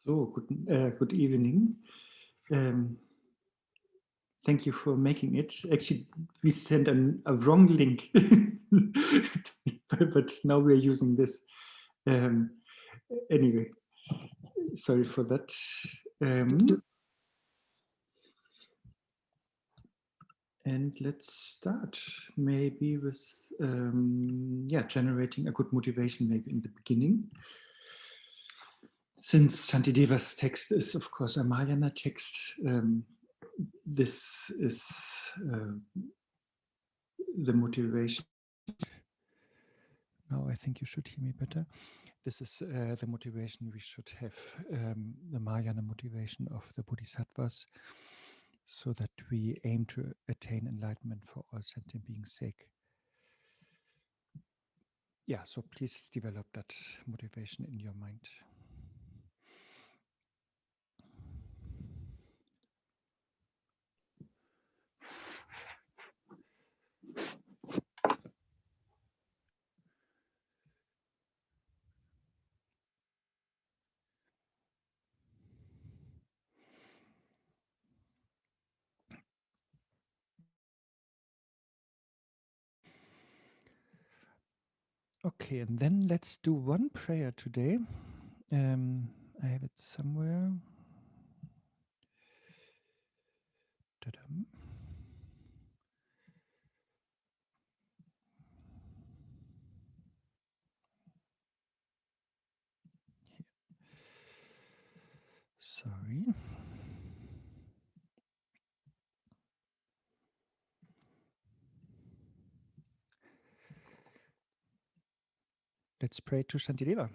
So, good evening. Thank you for making it. Actually, we sent a wrong link, but now we're using this. Anyway, sorry for that. And let's start maybe with generating a good motivation maybe in the beginning. Since Shantideva's text is, of course, a Mahayana text, this is the motivation. Now I think you should hear me better. This is the motivation we should have, the Mahayana motivation of the Bodhisattvas, so that we aim to attain enlightenment for all sentient beings' sake. Yeah, so please develop that motivation in your mind. Okay, and then let's do one prayer today. I have it somewhere. Ta-dam. Sorry. Let's pray to Shantideva.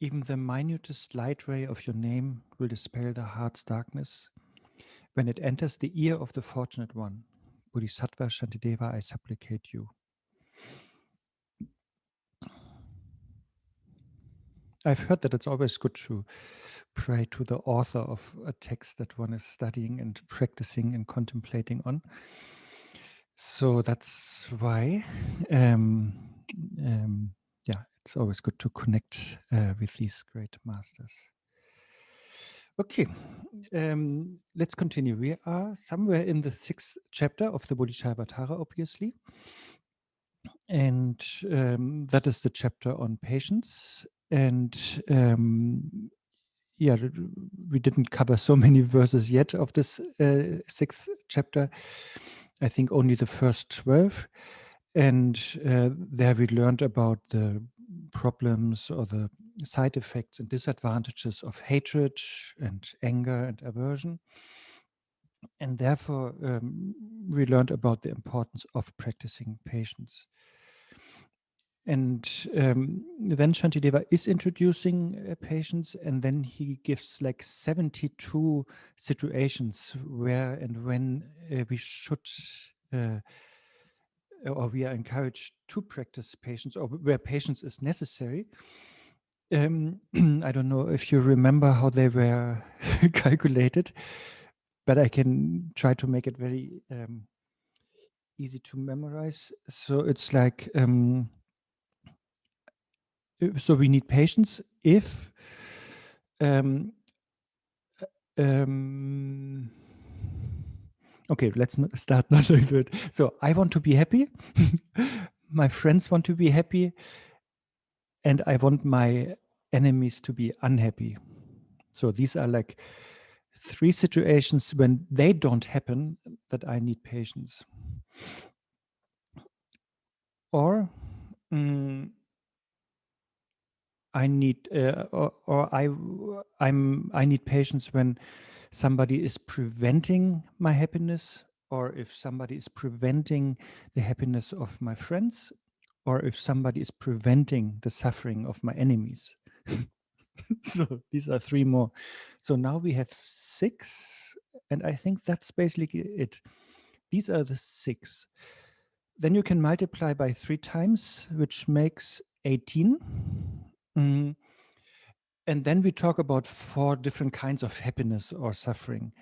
Even the minutest light ray of your name will dispel the heart's darkness. When it enters the ear of the fortunate one, Bodhisattva Shantideva, I supplicate you. I've heard that it's always good to pray to the author of a text that one is studying and practicing and contemplating on. So that's why, it's always good to connect with these great masters. Okay, let's continue. We are somewhere in the 6th chapter of the Bodhicaryavatara, obviously. And that is the chapter on patience. And we didn't cover so many verses yet of this 6th chapter. I think only the first 12. And there we learned about the problems or the side effects and disadvantages of hatred and anger and aversion. And therefore, we learned about the importance of practicing patience. And then Shantideva is introducing patience, and then he gives like 72 situations where and when we should or we are encouraged to practice patience, or where patience is necessary. I don't know if you remember how they were calculated, but I can try to make it very easy to memorize. So it's like, so we need patience if okay, let's start not like that. So I want to be happy. My friends want to be happy. And I want my enemies to be unhappy. So these are like 3 situations when they don't happen that I need patience. Or I need I need patience when somebody is preventing my happiness, or if somebody is preventing the happiness of my friends, or if somebody is preventing the suffering of my enemies. So these are 3 more. So now we have 6, and I think that's basically it. These are the 6. Then you can multiply by 3 times, which makes 18. And then we talk about 4 different kinds of happiness or suffering.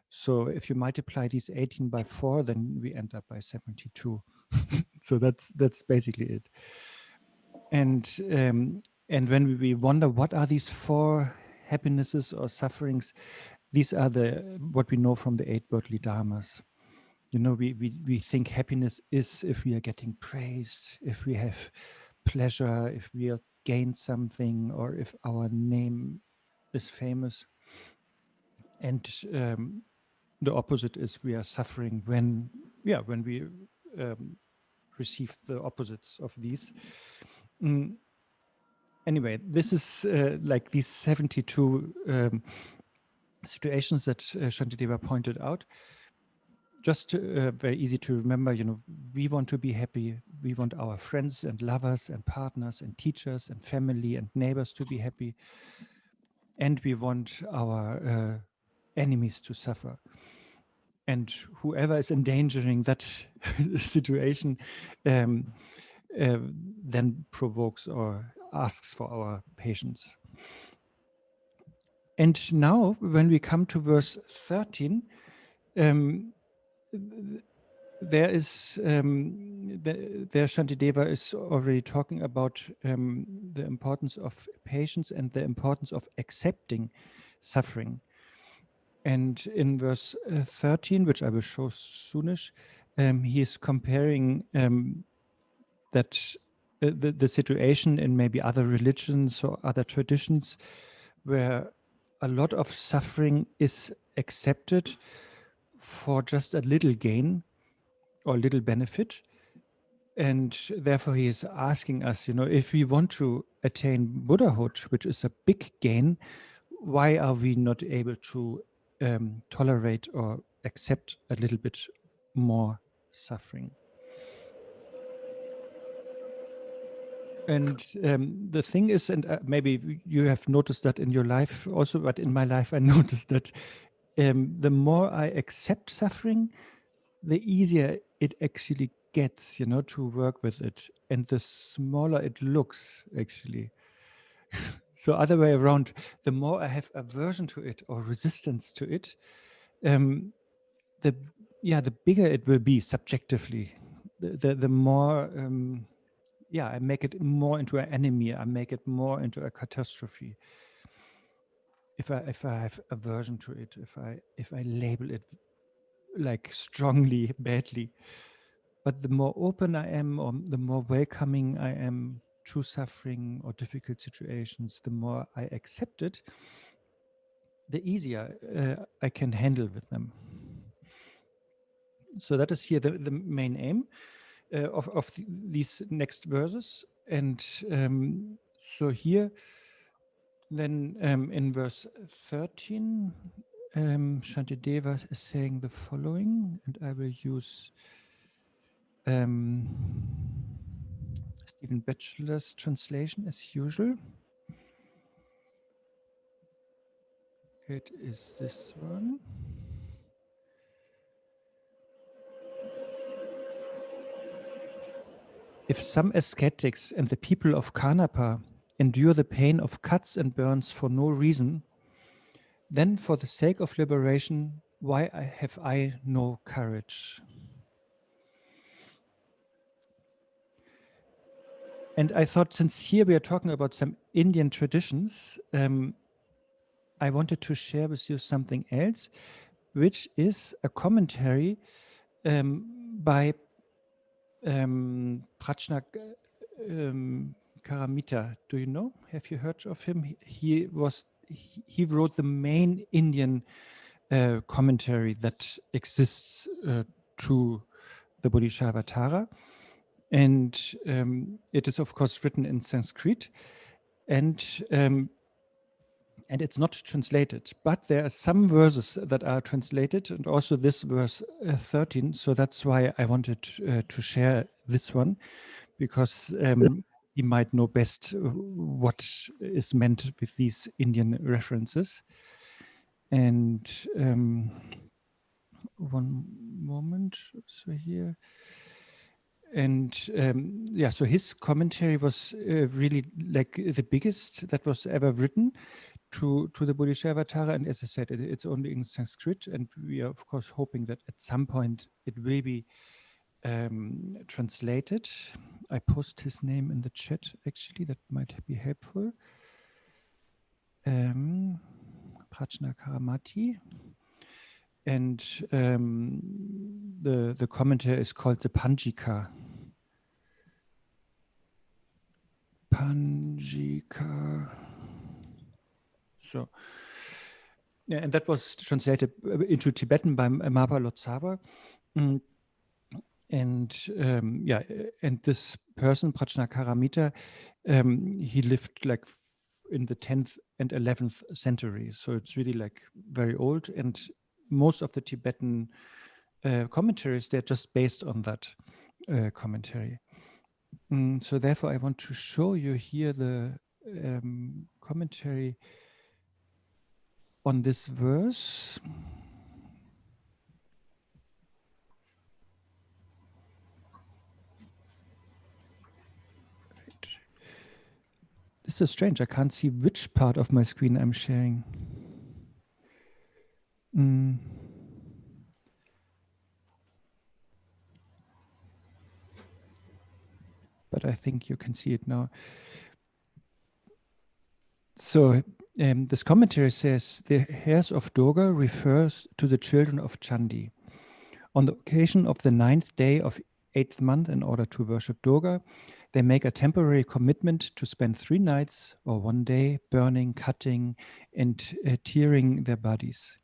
So if you multiply these 18 by 4, then we end up by 72. So that's basically it. And And when we wonder what are these four happinesses or sufferings, these are what we know from the eight bodily dharmas. You know, we think happiness is if we are getting praised, if we have pleasure, if we are gain something, or if our name is famous. And the opposite is we are suffering when we receive the opposites of these. Anyway, this is like these 72 situations that Shantideva pointed out. Just very easy to remember, you know, we want to be happy. We want our friends and lovers and partners and teachers and family and neighbors to be happy. And we want our enemies to suffer. And whoever is endangering that situation then provokes or asks for our patience. And now, when we come to verse 13, there Shantideva is already talking about the importance of patience and the importance of accepting suffering. And in verse 13, which I will show soonish, he is comparing that the situation in maybe other religions or other traditions where a lot of suffering is accepted for just a little gain or little benefit. And therefore he is asking us, you know, if we want to attain Buddhahood, which is a big gain, why are we not able to tolerate or accept a little bit more suffering? And the thing is, and maybe you have noticed that in your life also, but in my life I noticed that the more I accept suffering, the easier it actually gets, you know, to work with it, and the smaller it looks actually. So other way around, the more I have aversion to it or resistance to it, the bigger it will be subjectively. The more I make it more into an enemy. I make it more into a catastrophe. If I have aversion to it, if I label it like strongly badly, but the more open I am, or the more welcoming I am to suffering or difficult situations, the more I accept it, the easier I can handle with them. So that is here the main aim of these next verses. And so here, then in verse 13, Shantideva is saying the following, and I will use Stephen Batchelor's translation as usual. It is this one. If some ascetics and the people of Kanapa endure the pain of cuts and burns for no reason, then for the sake of liberation, why have I no courage? And I thought, since here we are talking about some Indian traditions, I wanted to share with you something else, which is a commentary by Prajna Karamita. Do you know? Have you heard of him? He wrote the main Indian commentary that exists to the Bodhicaryavatara, and it is of course written in Sanskrit, and it's not translated, but there are some verses that are translated, and also this verse 13. So that's why I wanted to share this one, because you might know best what is meant with these Indian references. And one moment, so here. And so his commentary was really like the biggest that was ever written to the Bodhicaryavatara. And as I said, it's only in Sanskrit, and we are of course hoping that at some point it will be translated. I post his name in the chat, actually, that might be helpful. Prajnaparamati. And the commentary is called the Panjika. Panjika. So, yeah, and that was translated into Tibetan by Mapa Lotsaba. And and this person, Prajnaparamita, he lived like in the 10th and 11th century. So it's really like very old. And most of the Tibetan commentaries, they're just based on that commentary. So therefore, I want to show you here the commentary on this verse. This is strange. I can't see which part of my screen I'm sharing. But I think you can see it now. So this commentary says, the hairs of Durga refers to the children of Chandi. On the occasion of the 9th day of 8th month, in order to worship Durga, they make a temporary commitment to spend 3 nights or 1 day burning, cutting, and tearing their bodies.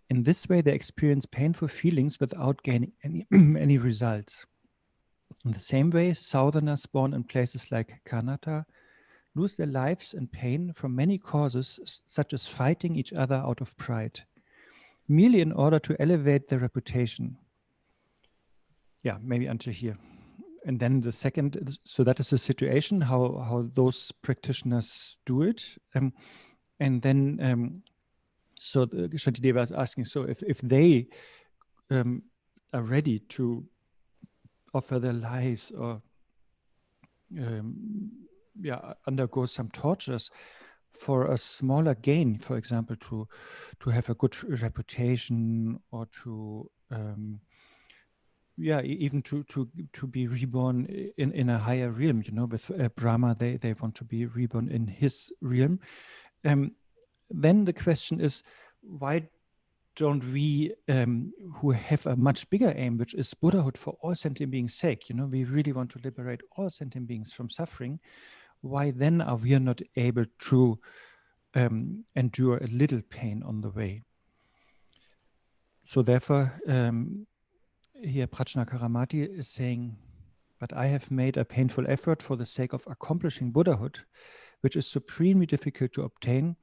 In this way, they experience painful feelings without gaining any results. In the same way, southerners born in places like Karnataka lose their lives in pain from many causes, such as fighting each other out of pride, merely in order to elevate their reputation. Yeah, maybe until here. And then the second, so that is the situation, how those practitioners do it. And then, so the Shantideva is asking, so if they are ready to offer their lives or undergo some tortures for a smaller gain, for example, to have a good reputation, or to even to be reborn in a higher realm, with Brahma, they want to be reborn in his realm. Then the question is, why don't we, who have a much bigger aim, which is Buddhahood for all sentient beings' sake, we really want to liberate all sentient beings from suffering, why then are we not able to endure a little pain on the way? So therefore, here Prajnaparamati is saying, but I have made a painful effort for the sake of accomplishing Buddhahood, which is supremely difficult to obtain,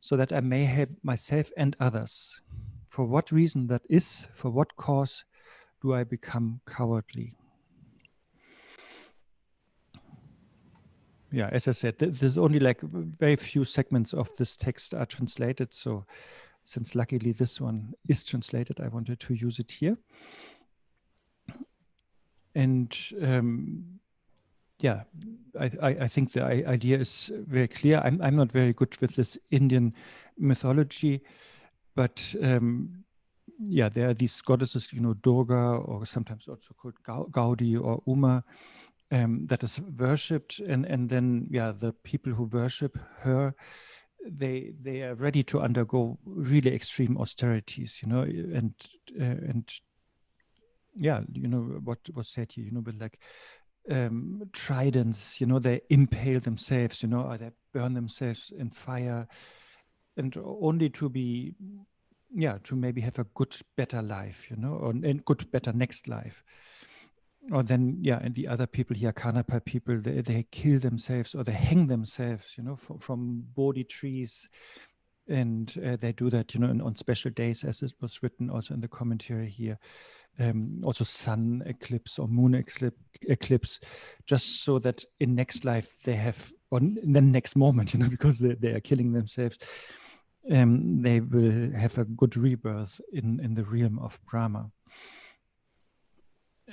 so that I may help myself and others. For what reason that is, for what cause do I become cowardly? Yeah, as I said, there's only like very few segments of this text are translated. So since luckily this one is translated, I wanted to use it here. And I think the idea is very clear. I'm not very good with this Indian mythology, but there are these goddesses, Durga, or sometimes also called Gaudi or Uma, that is worshipped, and then the people who worship her, they are ready to undergo really extreme austerities, and what was said here, with like tridents, they impale themselves, or they burn themselves in fire, and only to be, to maybe have a good, better life, or a good, better next life. Or then, and the other people here, Karnapa people, they kill themselves or they hang themselves, from Bodhi trees. And they do that, on special days, as it was written also in the commentary here. Also sun eclipse or moon eclipse, just so that in next life they have, or in the next moment, because they are killing themselves, they will have a good rebirth in the realm of Brahma.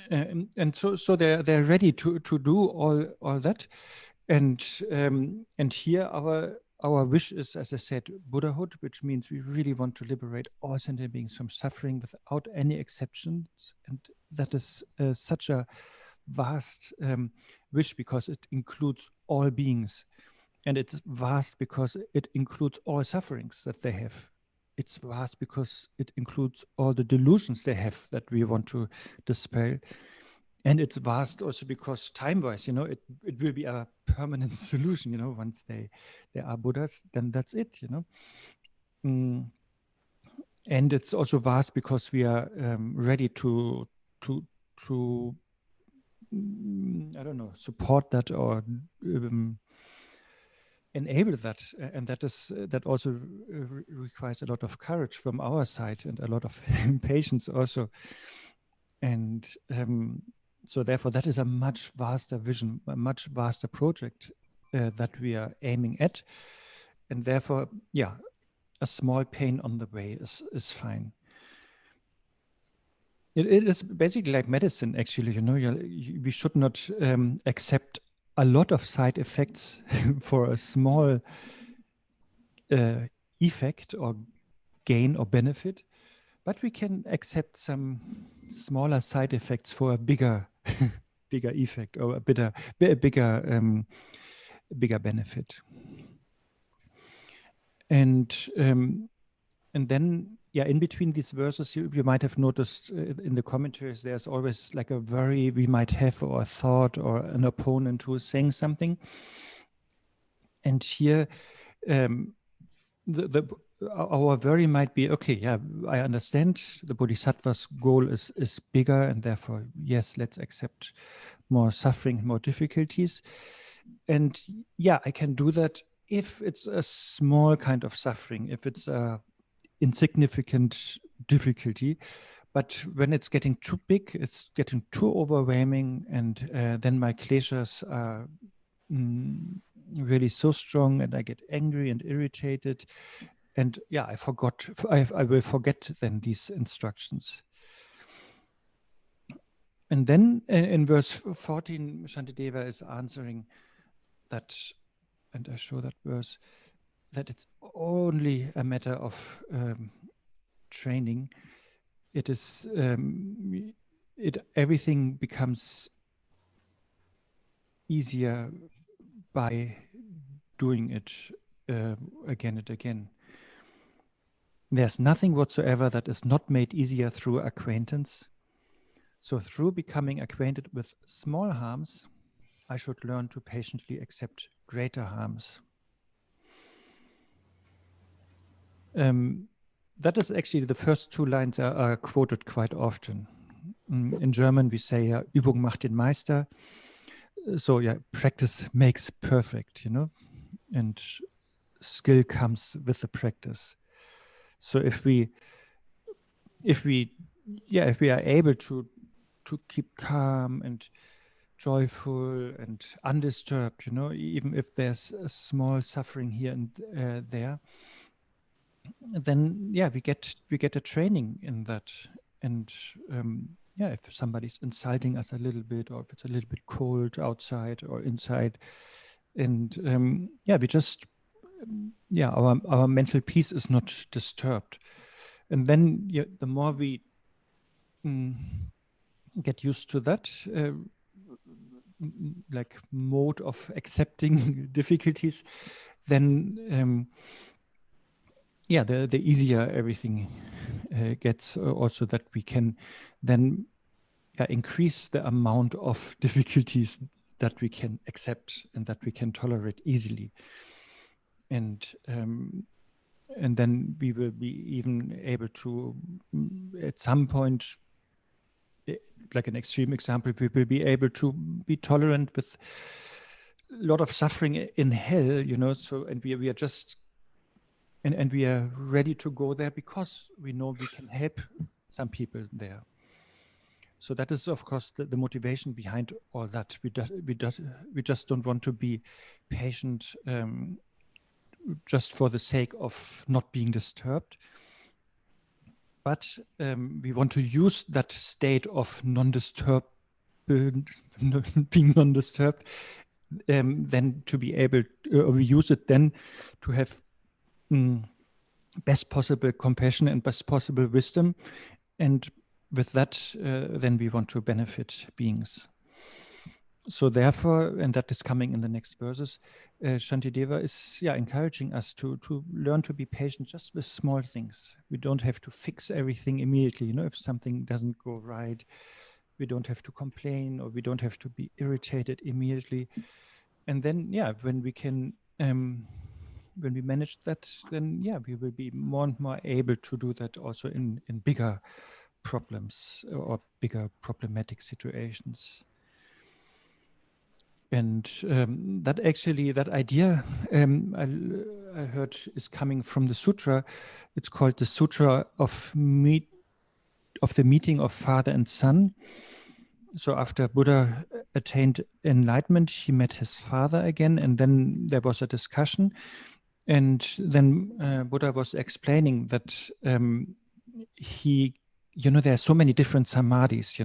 And so they're ready to do all that, and here our wish is, as I said, Buddhahood, which means we really want to liberate all sentient beings from suffering without any exceptions. And that is such a vast wish because it includes all beings. And it's vast because it includes all sufferings that they have. It's vast because it includes all the delusions they have that we want to dispel. And it's vast also because time-wise, you know, it will be a permanent solution, you know, once they are Buddhas, then that's it, you know. And it's also vast because we are ready to I don't know, support that or enable that, and that also requires a lot of courage from our side and a lot of patience also. And so therefore that is a much vaster vision, a much vaster project that we are aiming at. And therefore, yeah, a small pain on the way is fine. It is basically like medicine, actually, you know. We should not accept a lot of side effects for a small effect or gain or benefit, but we can accept some smaller side effects for a bigger bigger effect or a bigger benefit. And then, yeah, in between these verses, you might have noticed in the commentaries, there's always like we might have or a thought or an opponent who is saying something. And here, our worry might be, okay, yeah, I understand the Bodhisattva's goal is bigger, and therefore, yes, let's accept more suffering, more difficulties. And yeah, I can do that if it's a small kind of suffering, if it's a insignificant difficulty. But when it's getting too big, it's getting too overwhelming, and then my kleshas are really so strong, and I get angry and irritated. And yeah, I will forget then these instructions. And then in verse 14, Shantideva is answering that, and I show that verse, that it's only a matter of training. It is, everything becomes easier by doing it again and again. There's nothing whatsoever that is not made easier through acquaintance. So through becoming acquainted with small harms, I should learn to patiently accept greater harms. That is actually the first two lines are quoted quite often. In German, we say, Übung macht den Meister. So yeah, practice makes perfect, you know, and skill comes with the practice. So if we are able to keep calm and joyful and undisturbed, you know, even if there's a small suffering here and there, then yeah, we get a training in that. And yeah, if somebody's insulting us a little bit, or if it's a little bit cold outside or inside, and yeah, we just our mental peace is not disturbed. And then the more we get used to that like mode of accepting difficulties, then the easier everything gets. Also that we can then increase the amount of difficulties that we can accept and that we can tolerate easily. And then we will be even able to, at some point, like an extreme example, we will be able to be tolerant with a lot of suffering in hell, you know. So, and we are just, and we are ready to go there because we know we can help some people there. So that is, of course, the motivation behind all that. We just don't want to be patient just for the sake of not being disturbed. But we want to use that state of being non-disturbed then to be able, we use it then to have best possible compassion and best possible wisdom. And with that, then we want to benefit beings. So therefore, and that is coming in the next verses, Shantideva is encouraging us to learn to be patient just with small things. We don't have to fix everything immediately. You know, if something doesn't go right, we don't have to complain, or we don't have to be irritated immediately. And then, when we can, when we manage that, then we will be more and more able to do that also in bigger problems or bigger problematic situations. And that idea I heard is coming from the sutra. It's called the Sutra of the Meeting of Father and Son. So after Buddha attained enlightenment, he met his father again, and then there was a discussion. And then Buddha was explaining that there are so many different samadhis,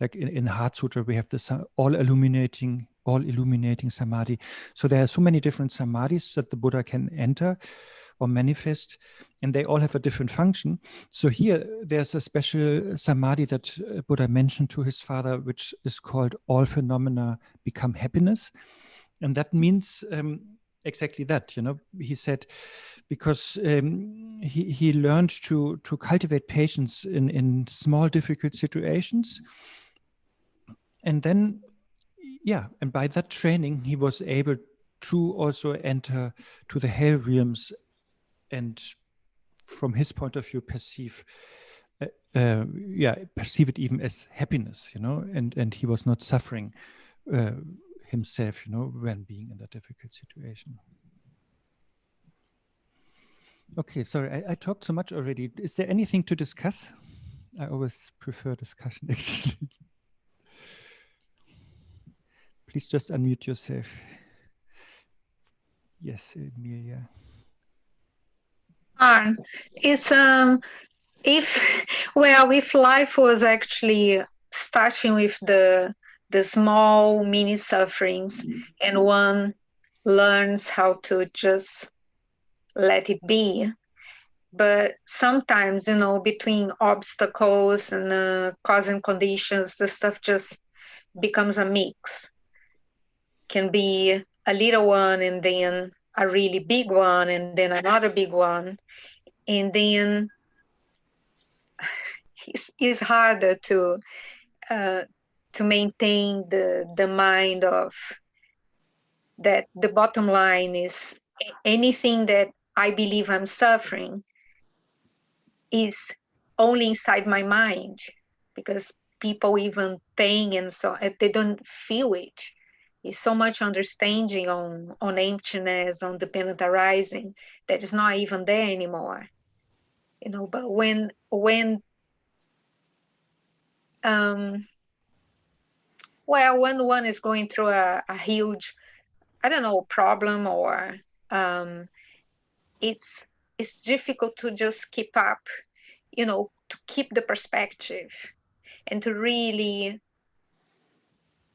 like in Heart Sutra, we have this all illuminating samadhi. So there are so many different samadhis that the Buddha can enter or manifest, and they all have a different function. So here there's a special samadhi that Buddha mentioned to his father, which is called all phenomena become happiness. And that means exactly that, he said, because he learned to cultivate patience in small, difficult situations. And then, and by that training, he was able to also enter to the hell realms and from his point of view, perceive it even as happiness, and he was not suffering himself, when being in that difficult situation. Okay, sorry, I talked so much already. Is there anything to discuss? I always prefer discussion, actually. Please just unmute yourself. Yes, Emilia. It's if life was actually starting with the small mini sufferings, and one learns how to just let it be, but sometimes between obstacles and cause and conditions, the stuff just becomes a mix. Can be a little one and then a really big one and then another big one, and then it's harder to maintain the mind of that. The bottom line is anything that I believe I'm suffering is only inside my mind, because people even pain and so they don't feel it. It's so much understanding on emptiness, on dependent arising, that is not even there anymore. But when one is going through a huge, problem, or it's difficult to just keep up, to keep the perspective and to really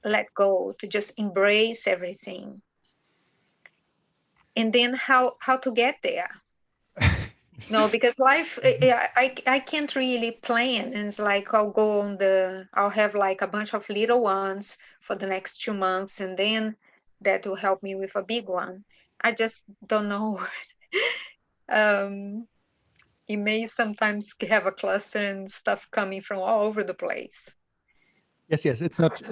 let go, to just embrace everything. And then how to get there? Because life, I can't really plan. And it's like I'll have like a bunch of little ones for the next 2 months, and then that will help me with a big one. I just don't know. It may sometimes have a cluster and stuff coming from all over the place. Yes, it's not.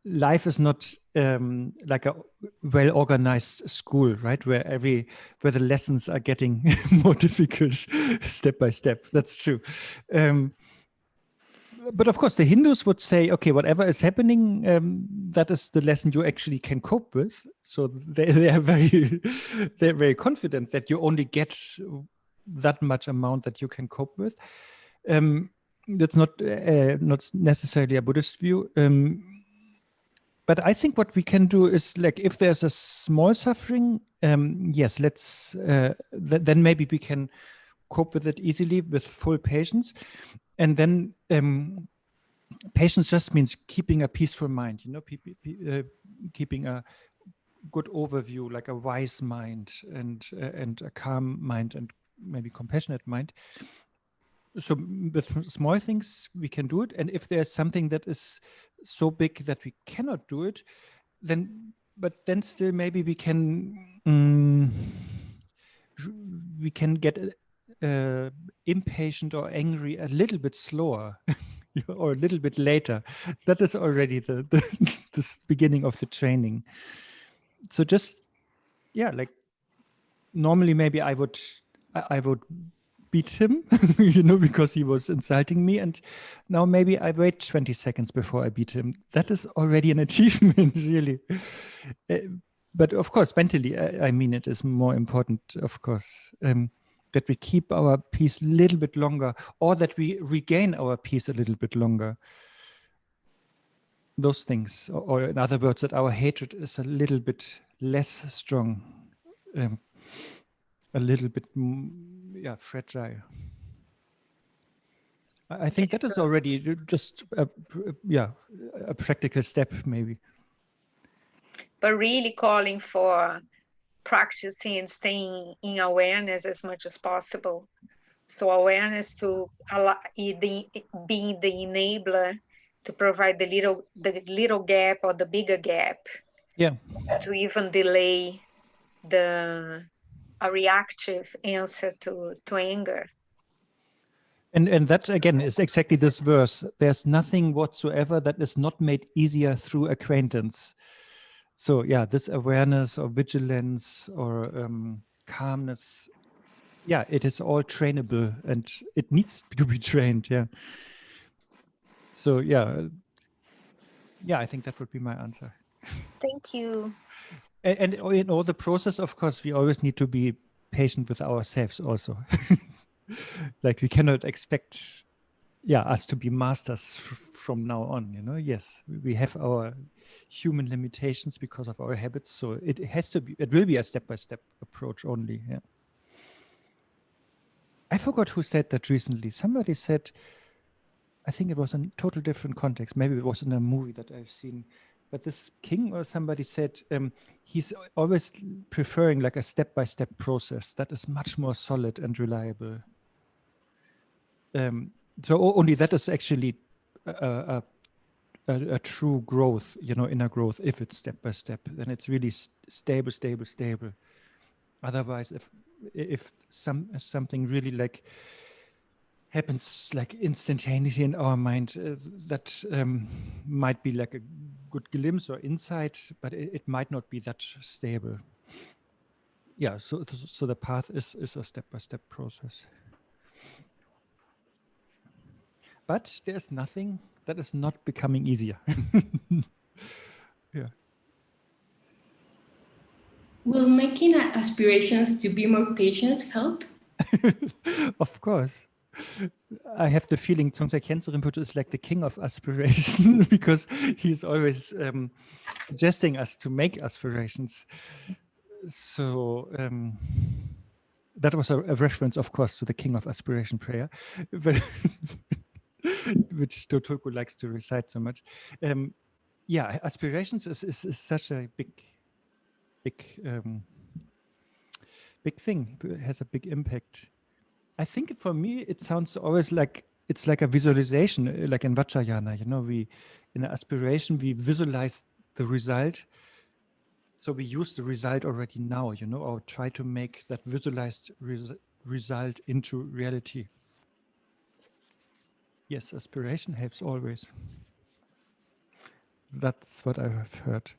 Life is not like a well-organized school, right? Where the lessons are getting more difficult step by step. That's true. But of course, the Hindus would say, okay, whatever is happening, that is the lesson you actually can cope with. So they are they're very confident that you only get that much amount that you can cope with. That's not necessarily a Buddhist view. But I think what we can do is, like, if there's a small suffering, yes, let's then maybe we can cope with it easily with full patience, and then patience just means keeping a peaceful mind, keeping a good overview, like a wise mind and a calm mind and maybe compassionate mind. So with small things we can do it, and if there's something that is so big that we cannot do it, then still maybe we can get impatient or angry a little bit slower or a little bit later. That is already the beginning of the training. So just like normally maybe I would beat him, because he was insulting me, and now maybe I wait 20 seconds before I beat him. That is already an achievement, really. But of course, mentally, I mean, it is more important, of course, that we keep our peace a little bit longer, or that we regain our peace a little bit longer. Those things, or in other words, that our hatred is a little bit less strong, a little bit fragile. I think that is already just a practical step, maybe. But really calling for practicing and staying in awareness as much as possible. So awareness to being the enabler to provide the little gap or the bigger gap. Yeah. To even delay a reactive answer to anger. And that again is exactly this verse. There's nothing whatsoever that is not made easier through acquaintance. So yeah, this awareness or vigilance or calmness, it is all trainable and it needs to be trained. Yeah. So I think that would be my answer. Thank you. And in all the process, of course, we always need to be patient with ourselves also. Like we cannot expect us to be masters from now on, Yes, we have our human limitations because of our habits, so it will be a step-by-step approach only. Yeah, I forgot who said that recently. Somebody said, I think it was in a total different context, maybe it was in a movie that I've seen, but this king or somebody said he's always preferring like a step-by-step process that is much more solid and reliable. So only that is actually a true growth, inner growth. If it's step by step, then it's really stable. Otherwise, if something really like happens like instantaneously in our mind, that might be like a good glimpse or insight, but it might not be that stable. Yeah, so the path is a step-by-step process. But there's nothing that is not becoming easier. Yeah. Will making aspirations to be more patient help? Of course. I have the feeling Dzongsar Khyentse Rinpoche is like the king of aspiration because he's always suggesting us to make aspirations. So that was a reference, of course, to the king of aspiration prayer, but which Dotulku likes to recite so much. Aspirations is such a big thing. It has a big impact. I think for me, it sounds always like it's like a visualization, like in Vajrayana, we in an aspiration, we visualize the result. So we use the result already now, or try to make that visualized result into reality. Yes, aspiration helps always. That's what I have heard.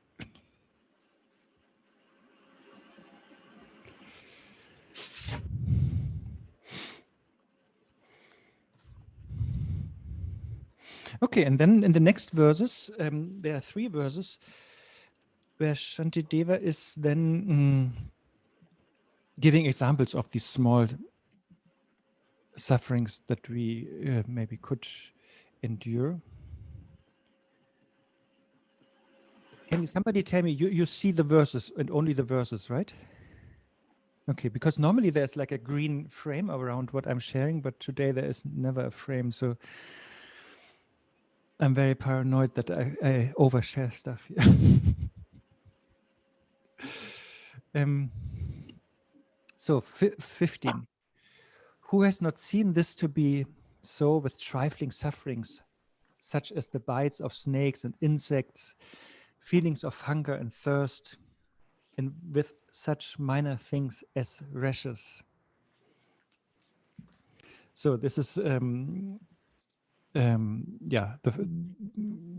Okay, and then in the next verses, there are 3 verses where Shantideva is then giving examples of these small sufferings that we maybe could endure. Can somebody tell me, you see the verses and only the verses, right? Okay, because normally there's like a green frame around what I'm sharing, but today there is never a frame. So I'm very paranoid that I overshare stuff here. So 15. Who has not seen this to be so with trifling sufferings, such as the bites of snakes and insects, feelings of hunger and thirst, and with such minor things as rashes? So this is the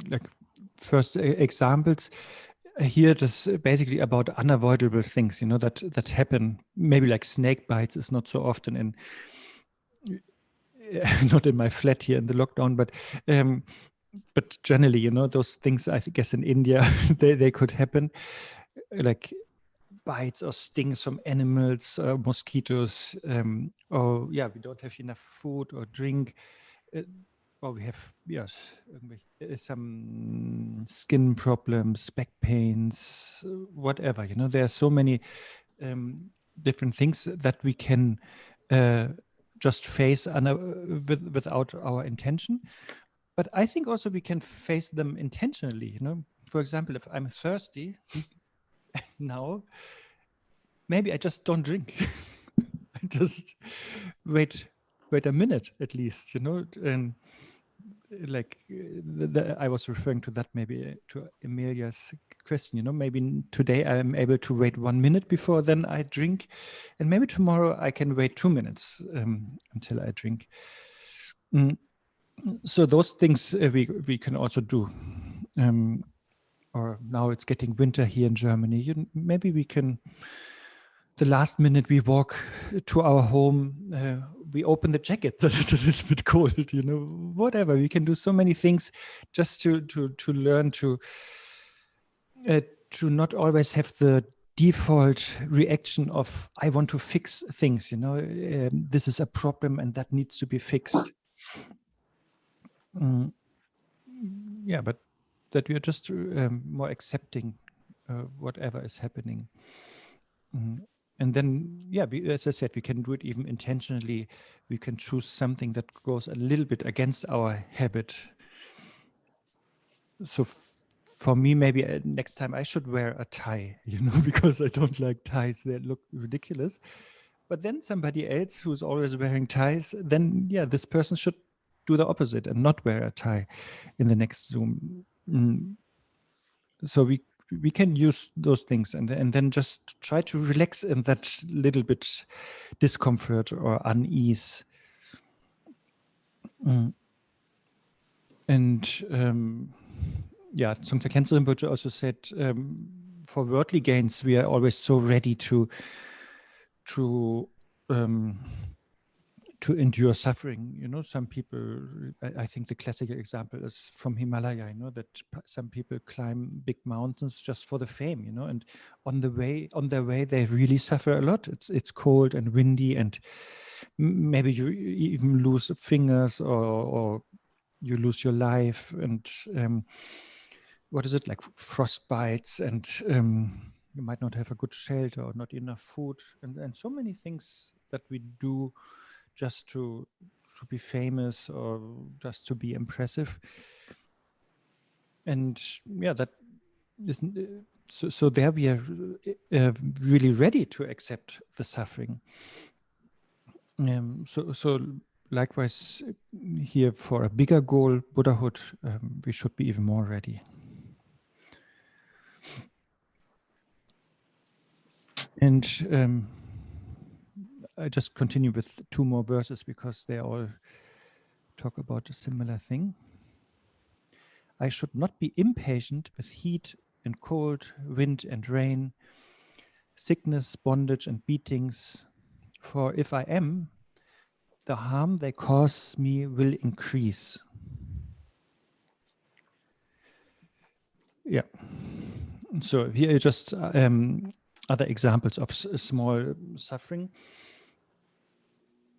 like first examples. Here it is basically about unavoidable things, that happen. Maybe like snake bites is not so often in not in my flat here in the lockdown, but generally, those things, I guess in India they could happen, like bites or stings from animals, mosquitoes, or we don't have enough food or drink, or we have some skin problems, back pains, whatever. There are so many different things that we can just face without our intention. But I think also we can face them intentionally. For example, if I'm thirsty now, maybe I just don't drink. I just wait a minute at least, and like I was referring to that, maybe to Emilia's question, maybe today I'm able to wait 1 minute before then I drink, and maybe tomorrow I can wait 2 minutes until I drink. So those things we can also do. Or now it's getting winter here in Germany. Maybe we can, the last minute we walk to our home, we open the jacket so it's a little bit cold, whatever. We can do so many things just to learn to not always have the default reaction of I want to fix things, this is a problem and that needs to be fixed. But that we are just more accepting whatever is happening. And then, as I said, we can do it even intentionally. We can choose something that goes a little bit against our habit. So for me, maybe next time I should wear a tie, because I don't like ties. They look ridiculous. But then somebody else who's always wearing ties, then, this person should do the opposite and not wear a tie in the next Zoom. So we can use those things and then just try to relax in that little bit discomfort or unease. And Dzongsar Khyentse Rinpoche also said, for worldly gains, we are always so ready to endure suffering. Some people, I think the classical example is from Himalaya, that some people climb big mountains just for the fame, and on their way, they really suffer a lot. It's cold and windy, and maybe you even lose fingers or you lose your life, and what is it, like frost bites, and you might not have a good shelter or not enough food, and so many things that we do just to be famous or just to be impressive. And that isn't so there we are really ready to accept the suffering. So likewise here, for a bigger goal, Buddhahood, we should be even more ready. And I just continue with 2 more verses because they all talk about a similar thing. I should not be impatient with heat and cold, wind and rain, sickness, bondage and beatings, for if I am, the harm they cause me will increase. So here are just other examples of small suffering.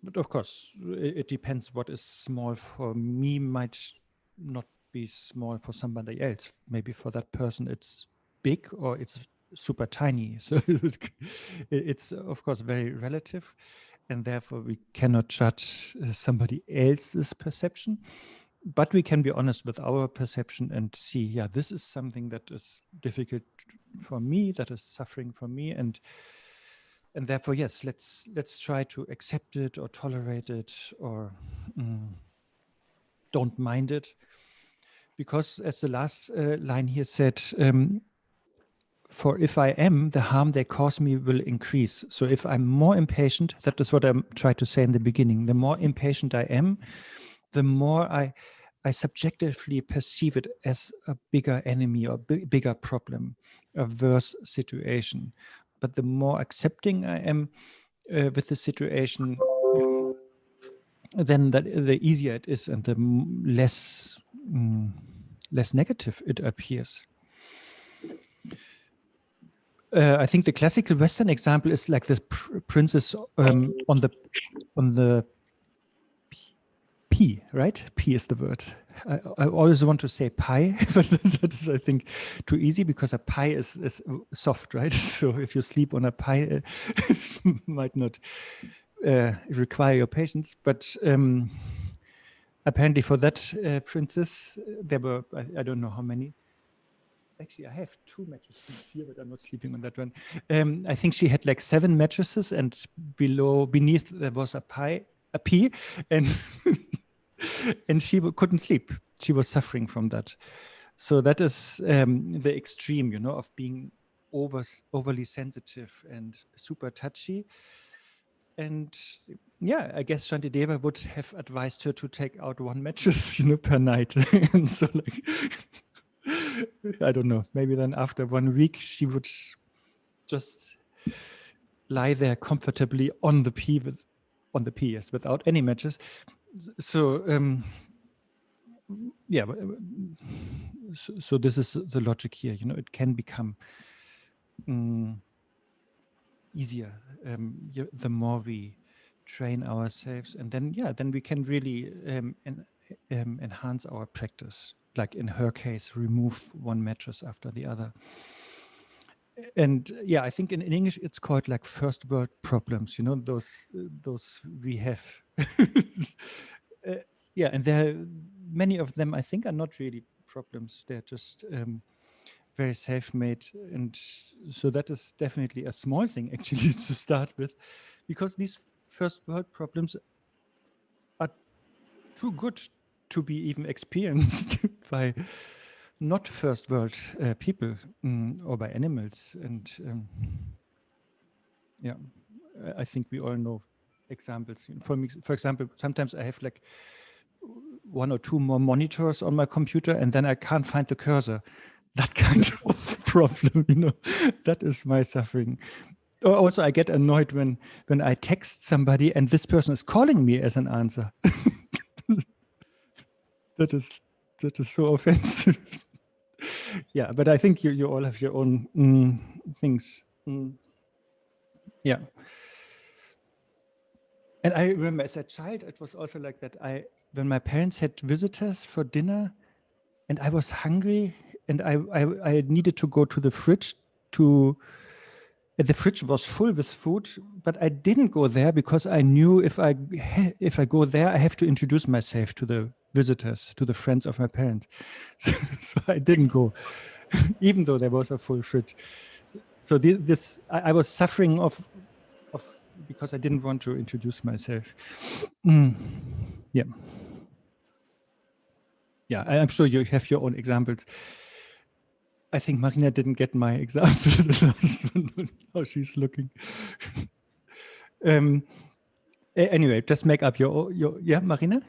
But of course, it depends. What is small for me might not be small for somebody else. Maybe for that person it's big or it's super tiny. So it's of course very relative, and therefore we cannot judge somebody else's perception. but we can be honest with our perception and see, yeah, this is something that is difficult for me, that is suffering for me, and therefore, yes, let's try to accept it or tolerate it or don't mind it, because as the last line here said, for if I am, the harm they cause me will increase. So if I'm more impatient, that is what I tried to say in the beginning, the more impatient I am, the more I subjectively perceive it as a bigger enemy or bigger problem, a worse situation. But the more accepting I am with the situation, then the easier it is and the less negative it appears. I think the classical Western example is like this princess on the P, right? P is the word. I always want to say pie, but that is, I think, too easy because a pie is soft, right? So if you sleep on a pie, it might not require your patience. But apparently for that princess, there were, I don't know how many. Actually, I have 2 mattresses here, but I'm not sleeping on that one. I think she had like 7 mattresses, and beneath there was a pea, and and she couldn't sleep. She was suffering from that. So that is the extreme, you know, of being overly sensitive and super touchy. And yeah, I guess Shantideva would have advised her to take out 1 mattress, you know, per night. And so like, I don't know, maybe then after 1 week, she would just lie there comfortably on the pea without any mattress. So yeah, so this is the logic here. You know, it can become easier the more we train ourselves, and then we can really enhance our practice. Like in her case, remove 1 mattress after the other. And yeah, I think in English it's called like first world problems. You know, those we have. Yeah, and many of them I think are not really problems. They're just very self-made, and so that is definitely a small thing actually to start with, because these first world problems are too good to be even experienced by not first world people or by animals. And yeah, I think we all know examples. For me, for example, sometimes I have like 1 or 2 more monitors on my computer, and then I can't find the cursor. That kind of problem, you know, that is my suffering. Or also, I get annoyed when I text somebody and this person is calling me as an answer. That is so offensive. Yeah, but I think you all have your own things. Yeah. And I remember as a child, it was also like that. When my parents had visitors for dinner and I was hungry and I needed to go to the fridge the fridge was full with food, but I didn't go there because I knew if I go there, I have to introduce myself to the visitors, to the friends of my parents. So I didn't go, even though there was a full fridge. So I was suffering of because I didn't want to introduce myself. Yeah. Yeah, I'm sure you have your own examples. I think Marina didn't get my example, the last one, how she's looking. Anyway, just make up your yeah, Marina?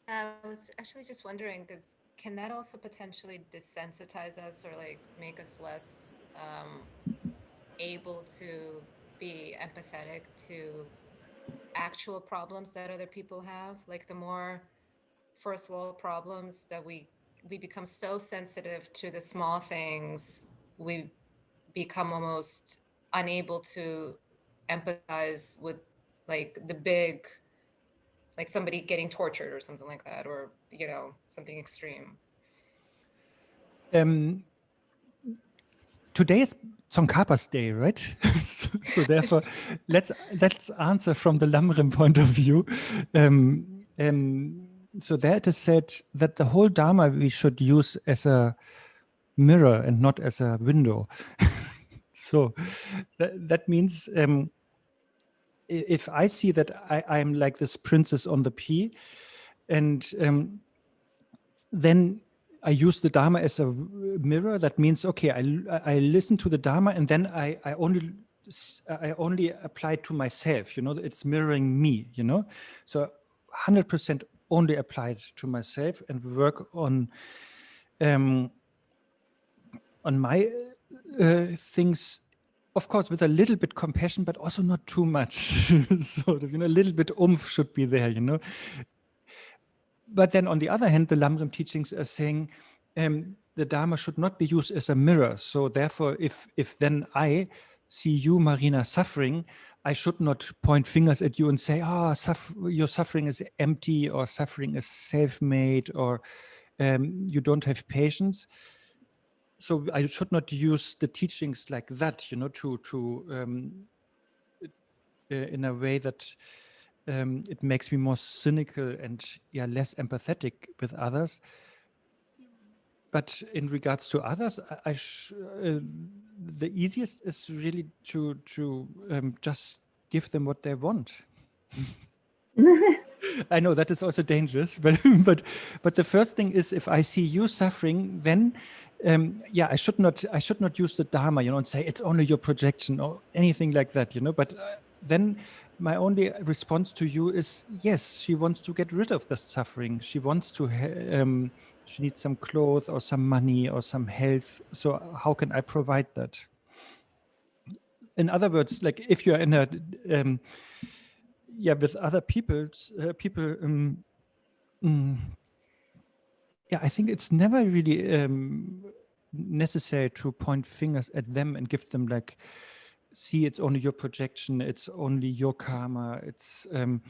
I was actually just wondering, because can that also potentially desensitize us or like make us less able to be empathetic to actual problems that other people have? Like the more first world problems that we become so sensitive to the small things, we become almost unable to empathize with like the big, like somebody getting tortured or something like that, or, you know, something extreme. Today is Tsongkhapa's day, right? So therefore, let's answer from the Lamrim point of view. so there it is said that the whole Dharma we should use as a mirror and not as a window. So that means if I see that I'm like this princess on the pea, and then I use the Dharma as a mirror, that means, okay, I listen to the Dharma, and then I only apply it to myself, it's mirroring me, so 100% only applied to myself and work on my things, of course, with a little bit compassion, but also not too much. So, a little bit oomph should be there, But then on the other hand, the Lamrim teachings are saying the Dharma should not be used as a mirror. So therefore, if then I see you, Marina, suffering, I should not point fingers at you and say, your suffering is empty, or suffering is self-made, or you don't have patience. So I should not use the teachings like that, to in a way that it makes me more cynical and less empathetic with others. But in regards to others, the easiest is really to just give them what they want. I know that is also dangerous, but the first thing is, if I see you suffering, then I should not use the Dharma, and say it's only your projection or anything like that, But then my only response to you is, yes, she wants to get rid of the suffering. She wants to. She needs some clothes or some money or some health. So how can I provide that? In other words, like if you're in a with other people, I think it's never really necessary to point fingers at them and give them like, see, it's only your projection, it's only your karma, it's and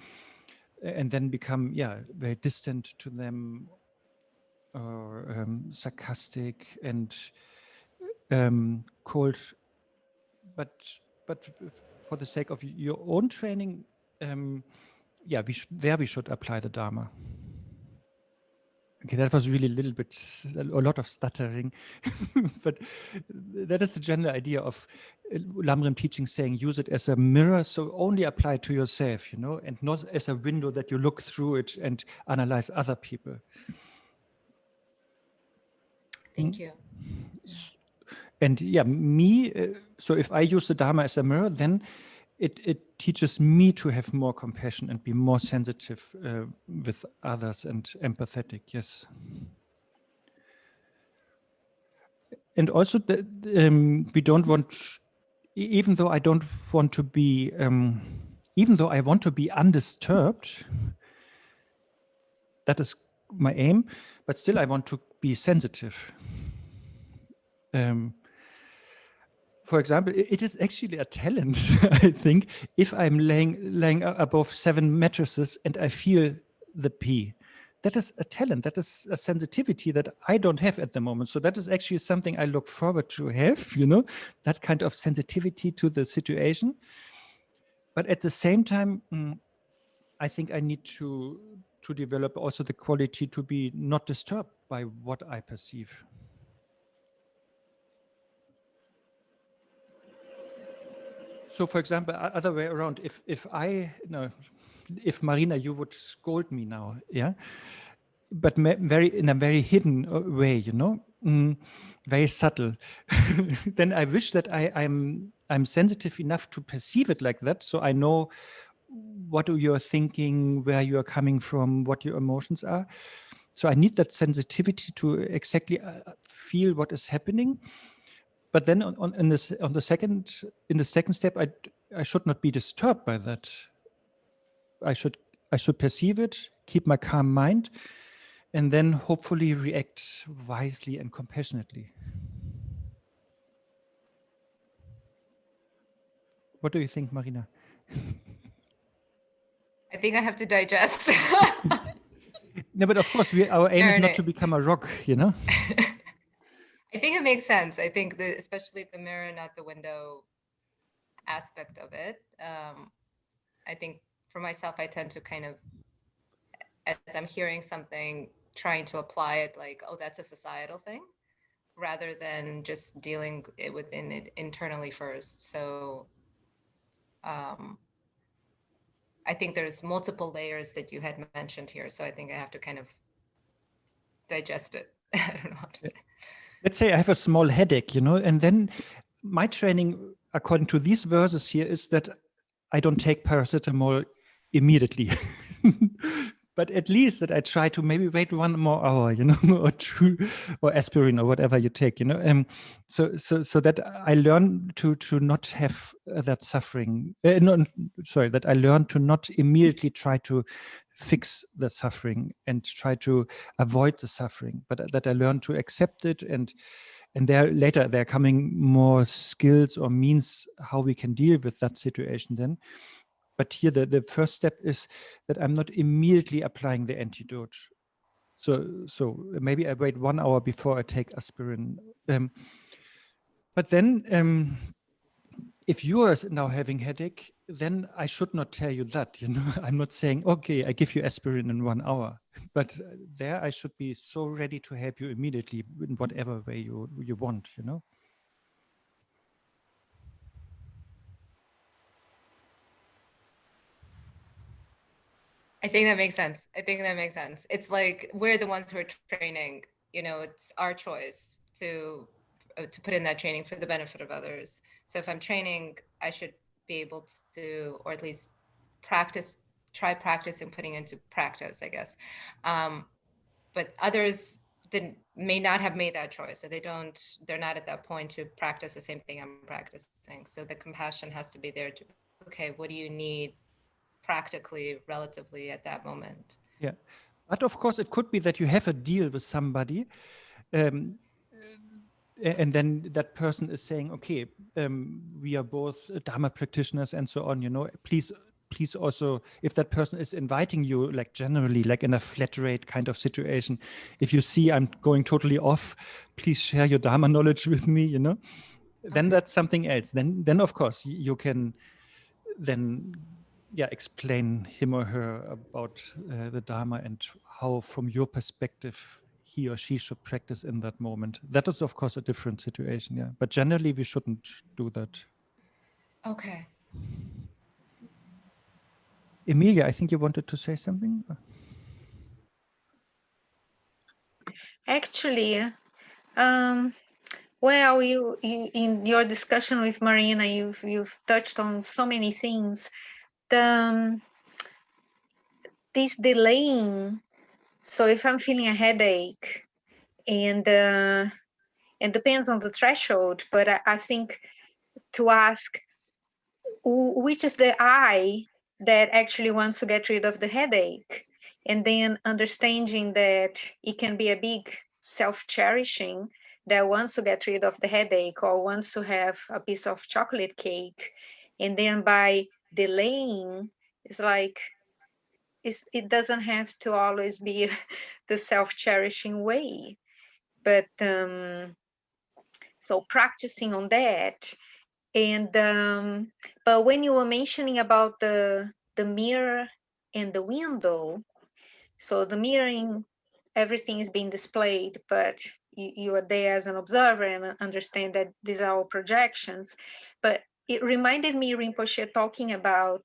then become very distant to them, or sarcastic and cold. But for the sake of your own training, we should apply the Dharma. Okay, that was really a lot of stuttering, but that is the general idea of Lamrim teaching, saying use it as a mirror, so only apply it to yourself, and not as a window that you look through it and analyze other people. Thank you. And so if I use the Dharma as a mirror, then it teaches me to have more compassion and be more sensitive with others and empathetic, yes. And also, we don't want, even though I don't want to be, even though I want to be undisturbed, that is my aim, but still I want to be sensitive. For example, it is actually a talent, I think, if I'm laying above 7 mattresses and I feel the pee. That is a talent, that is a sensitivity that I don't have at the moment. So that is actually something I look forward to have, that kind of sensitivity to the situation. But at the same time, I think I need to develop also the quality to be not disturbed by what I perceive. So, for example, other way around, if Marina, you would scold me now, but in a very hidden way, very subtle, then I wish that I'm sensitive enough to perceive it like that, so I know what you're thinking, where you're coming from, what your emotions are. So I need that sensitivity to exactly feel what is happening. But then in the second step, I should not be disturbed by that. I should perceive it, keep my calm mind, and then hopefully react wisely and compassionately. What do you think, Marina? I think I have to digest. No, but of course, our aim is not to become a rock, I think it makes sense. I think that especially the mirror, not the window aspect of it. I think for myself, I tend to kind of as I'm hearing something, trying to apply it like, oh, that's a societal thing, rather than just dealing it within it internally first. So I think there's multiple layers that you had mentioned here. So I think I have to kind of digest it. I don't know how to say. Let's say I have a small headache, and then my training, according to these verses here, is that I don't take paracetamol immediately. But at least that I try to maybe wait 1 more hour, or 2, or aspirin or whatever you take, so that I learn to not have that suffering. That I learn to not immediately try to fix the suffering and try to avoid the suffering, but that I learn to accept it, and there are coming more skills or means how we can deal with that situation then. But here, the first step is that I'm not immediately applying the antidote. So maybe I wait 1 hour before I take aspirin. But then, if you are now having headache, then I should not tell you that. I'm not saying, okay, I give you aspirin in 1 hour. But there, I should be so ready to help you immediately in whatever way you want. I think that makes sense. It's like we're the ones who are training, it's our choice to put in that training for the benefit of others. So if I'm training, I should be able to, or at least try practicing putting into practice, I guess. But others may not have made that choice, or they're not at that point to practice the same thing I'm practicing. So the compassion has to be there to, okay, what do you need practically, relatively at that moment? Yeah, but of course it could be that you have a deal with somebody, and then that person is saying, okay, we are both Dharma practitioners and so on, please also, if that person is inviting you, like generally, like in a flat rate kind of situation, if you see I'm going totally off, please share your Dharma knowledge with me, then Okay. That's something else. Then of course you can then explain him or her about the Dharma and how, from your perspective, he or she should practice in that moment. That is, of course, a different situation, yeah. But generally, we shouldn't do that. Okay. Emilia, I think you wanted to say something? Actually, well, you in your discussion with Marina, you've touched on so many things. This delaying. So if I'm feeling a headache, and depends on the threshold, but I think to ask which is the I that actually wants to get rid of the headache, and then understanding that it can be a big self-cherishing that wants to get rid of the headache or wants to have a piece of chocolate cake, and then by delaying, it's like it doesn't have to always be the self-cherishing way, but so practicing on that. And but when you were mentioning about the mirror and the window, so the mirroring, everything is being displayed, but you are there as an observer and understand that these are all projections. But it reminded me Rinpoche talking about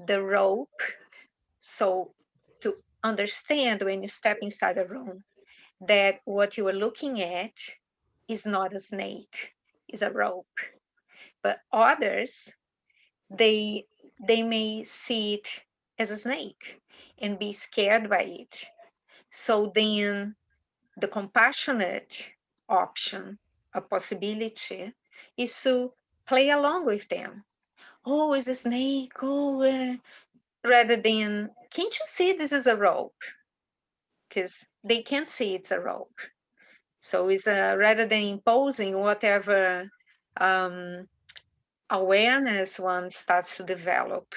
the rope. So to understand when you step inside a room that what you are looking at is not a snake, is a rope. But others, they may see it as a snake and be scared by it. So then the compassionate option, a possibility, is to play along with them. Oh, it's a snake. Oh, rather than, can't you see this is a rope? Because they can't see it's a rope. So it's rather than imposing whatever awareness one starts to develop,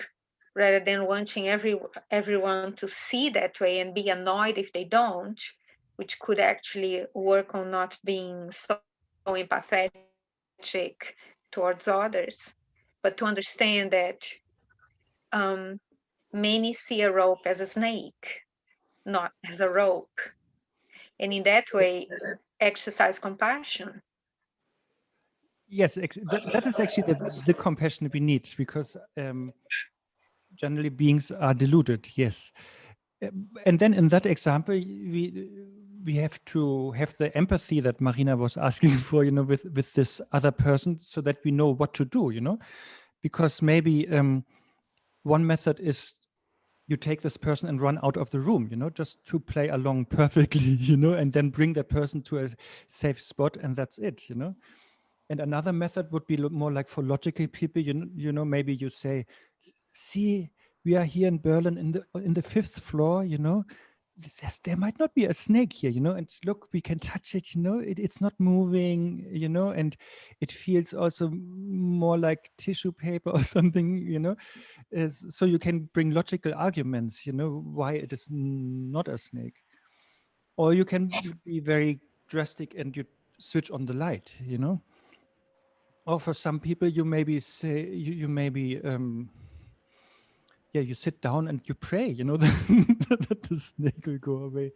rather than wanting everyone to see that way and be annoyed if they don't, which could actually work on not being so empathetic towards others, but to understand that many see a rope as a snake, not as a rope. And in that way, exercise compassion. Yes, that is actually the compassion we need, because generally beings are deluded. Yes. And then in that example, we have to have the empathy that Marina was asking for, with this other person, so that we know what to do, because maybe one method is you take this person and run out of the room, just to play along perfectly, and then bring that person to a safe spot, and that's it, And another method would be more like for logical people, maybe you say, see, we are here in Berlin in the 5th floor, there might not be a snake here, and look, we can touch it, it's not moving, and it feels also more like tissue paper or something, so you can bring logical arguments, why it is not a snake. Or you can be very drastic and you switch on the light, Or for some people, you maybe say, you maybe, you sit down and you pray, that the snake will go away.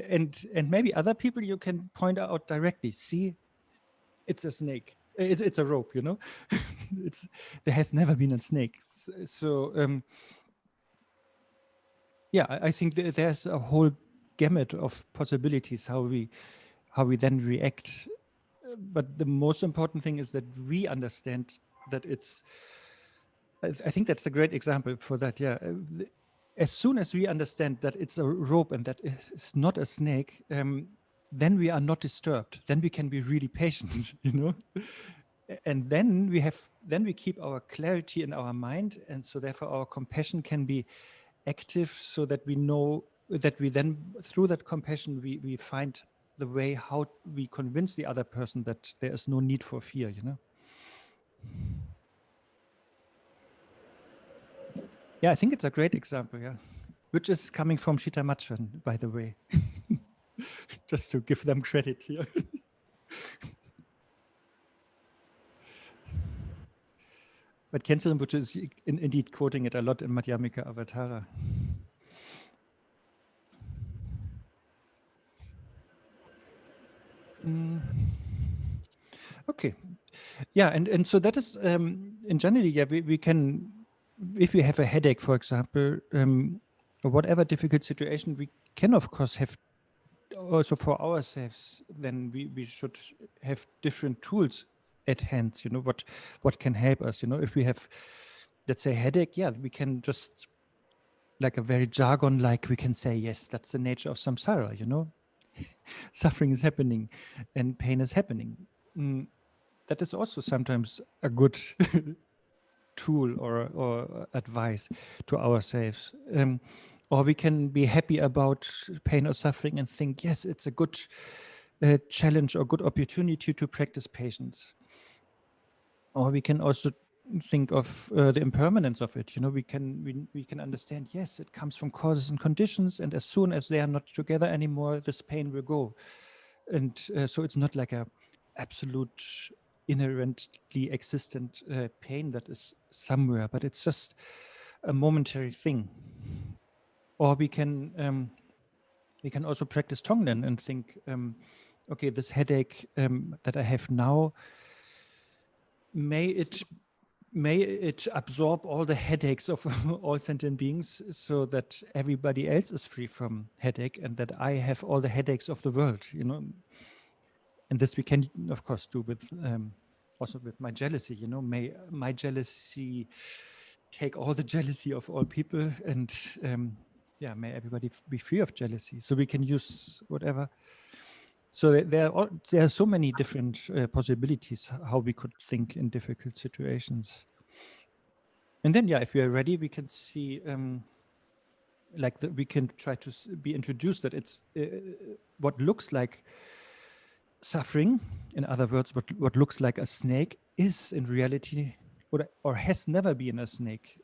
And maybe other people you can point out directly, see, it's a snake. It's a rope, there has never been a snake. So I think there's a whole gamut of possibilities how we then react. But the most important thing is that we understand that it's, I think that's a great example for that. Yeah. As soon as we understand that it's a rope and that it's not a snake, then we are not disturbed. Then we can be really patient, And then we keep our clarity in our mind. And so therefore our compassion can be active, so that we know that we then, through that compassion, we find the way how we convince the other person that there is no need for fear, Yeah, I think it's a great example, yeah. Which is coming from Shittamachan, by the way. Just to give them credit here. But Khyentse Rinpoche is indeed quoting it a lot in Madhyamika-Avatara. Okay. Yeah, and so that is, in generally, yeah, we can, if we have a headache, for example, or whatever difficult situation, we can, of course, have also for ourselves, then we should have different tools at hand, what can help us, if we have, let's say, headache, yeah, we can just, like a very jargon, like we can say, yes, that's the nature of samsara, suffering is happening and pain is happening. That is also sometimes a good tool or advice to ourselves. Or we can be happy about pain or suffering and think, yes, it's a good challenge or good opportunity to practice patience. Or we can also think of the impermanence of it. We can understand, yes, it comes from causes and conditions, and as soon as they are not together anymore, this pain will go. And so it's not like a absolute inherently existent pain that is somewhere, but it's just a momentary thing. Or we can also practice Tonglen and think, okay, this headache that I have now, may it absorb all the headaches of all sentient beings, so that everybody else is free from headache, and that I have all the headaches of the world, And this we can, of course, do with also with my jealousy, May my jealousy take all the jealousy of all people, and may everybody be free of jealousy. So we can use whatever. So there are so many different possibilities how we could think in difficult situations. And then, if we are ready, we can see, we can try to be introduced that it's what looks like suffering. In other words, what looks like a snake is in reality, or has never been a snake.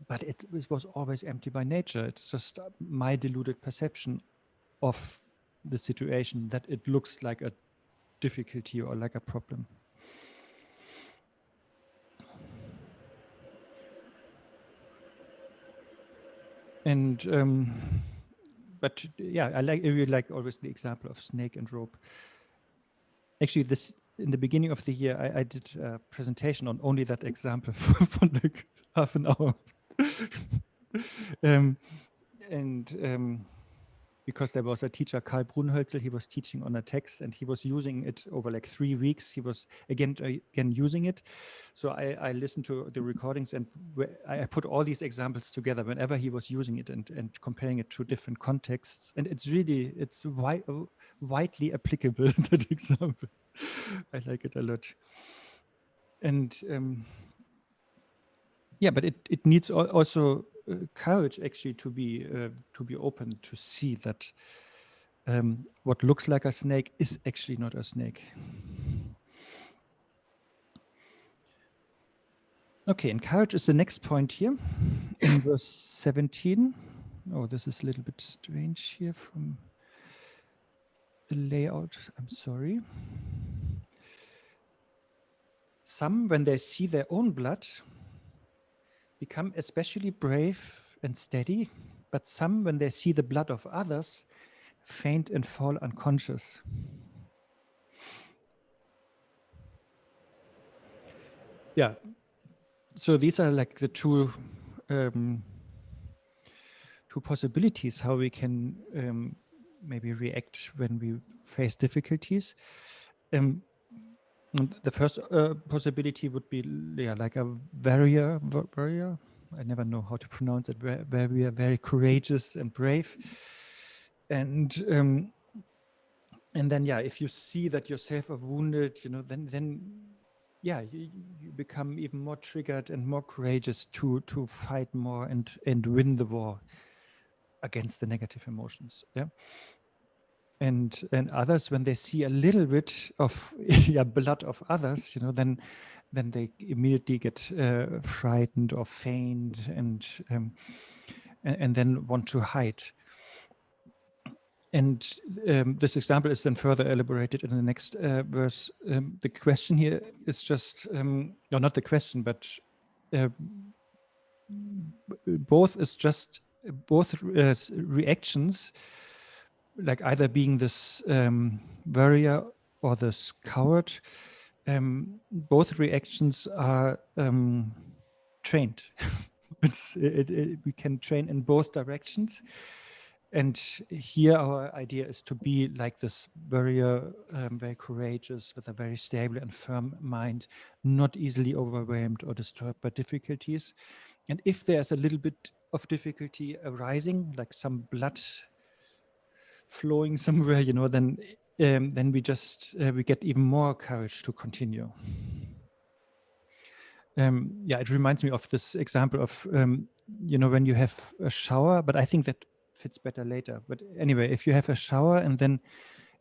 But it was always empty by nature. It's just my deluded perception of the situation that it looks like a difficulty or like a problem. And but yeah, I really like always the example of snake and rope. Actually, this in the beginning of the year, I did a presentation on only that example for like half an hour. Because there was a teacher, Karl Brunhölzl, he was teaching on a text and he was using it over like 3 weeks. He was again using it. So I listened to the recordings and I put all these examples together whenever he was using it and comparing it to different contexts. And it's widely applicable, that example. I like it a lot. And yeah, but it needs also courage actually to be open to see that what looks like a snake is actually not a snake. Okay, and courage is the next point here in verse 17. Oh, this is a little bit strange here from the layout. I'm sorry. Some, when they see their own blood, become especially brave and steady, but some, when they see the blood of others, faint and fall unconscious. Yeah, so these are like the two possibilities how we can maybe react when we face difficulties. And the first possibility would be like a warrior. I never know how to pronounce it. Where we are very courageous and brave, and then if you see that yourself are wounded, then you become even more triggered and more courageous to fight more and win the war against the negative emotions. Yeah. And others, when they see a little bit of blood of others, then they immediately get frightened or faint and then want to hide. And this example is then further elaborated in the next verse. The question here is just, no, not the question, but both reactions, like either being this warrior or this coward, both reactions are trained. We can train in both directions. And here our idea is to be like this warrior, very courageous, with a very stable and firm mind, not easily overwhelmed or disturbed by difficulties. And if there's a little bit of difficulty arising, like some blood flowing somewhere, then we just we get even more courage to continue. It reminds me of this example of when you have a shower, but I think that fits better later. But anyway, if you have a shower and then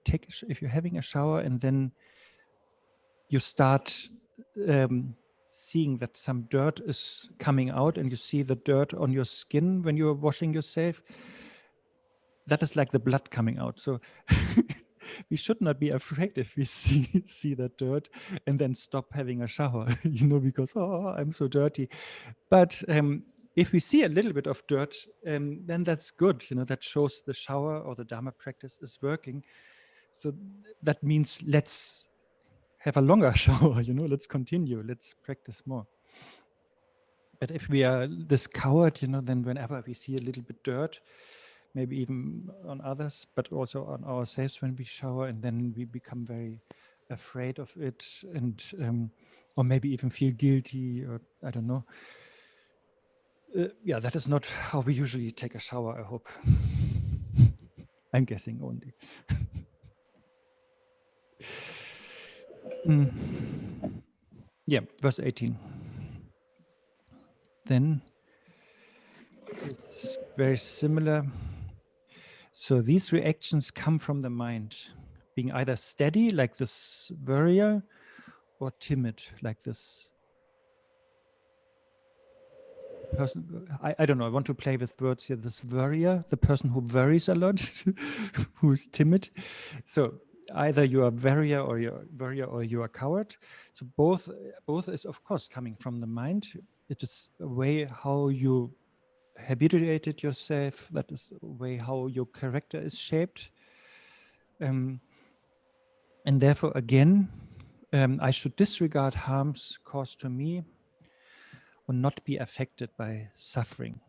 if you're having a shower and then you start seeing that some dirt is coming out and you see the dirt on your skin when you're washing yourself, that is like the blood coming out. So we should not be afraid if we see that dirt and then stop having a shower, because, oh, I'm so dirty. But if we see a little bit of dirt, then that's good. That shows the shower or the Dharma practice is working. So that means let's have a longer shower, let's continue, let's practice more. But if we are this coward, then whenever we see a little bit dirt, maybe even on others, but also on ourselves when we shower, and then we become very afraid of it, and or maybe even feel guilty, or I don't know. That is not how we usually take a shower, I hope. I'm guessing only. Verse 18. Then it's very similar. So these reactions come from the mind, being either steady, like this warrior, or timid, like this person. I don't know, I want to play with words here. This warrior, the person who worries a lot, who is timid. So either you are warrior or you are coward. So both is of course coming from the mind. It is a way how you habituated yourself. That is the way how your character is shaped. And therefore, again, I should disregard harms caused to me or not be affected by suffering.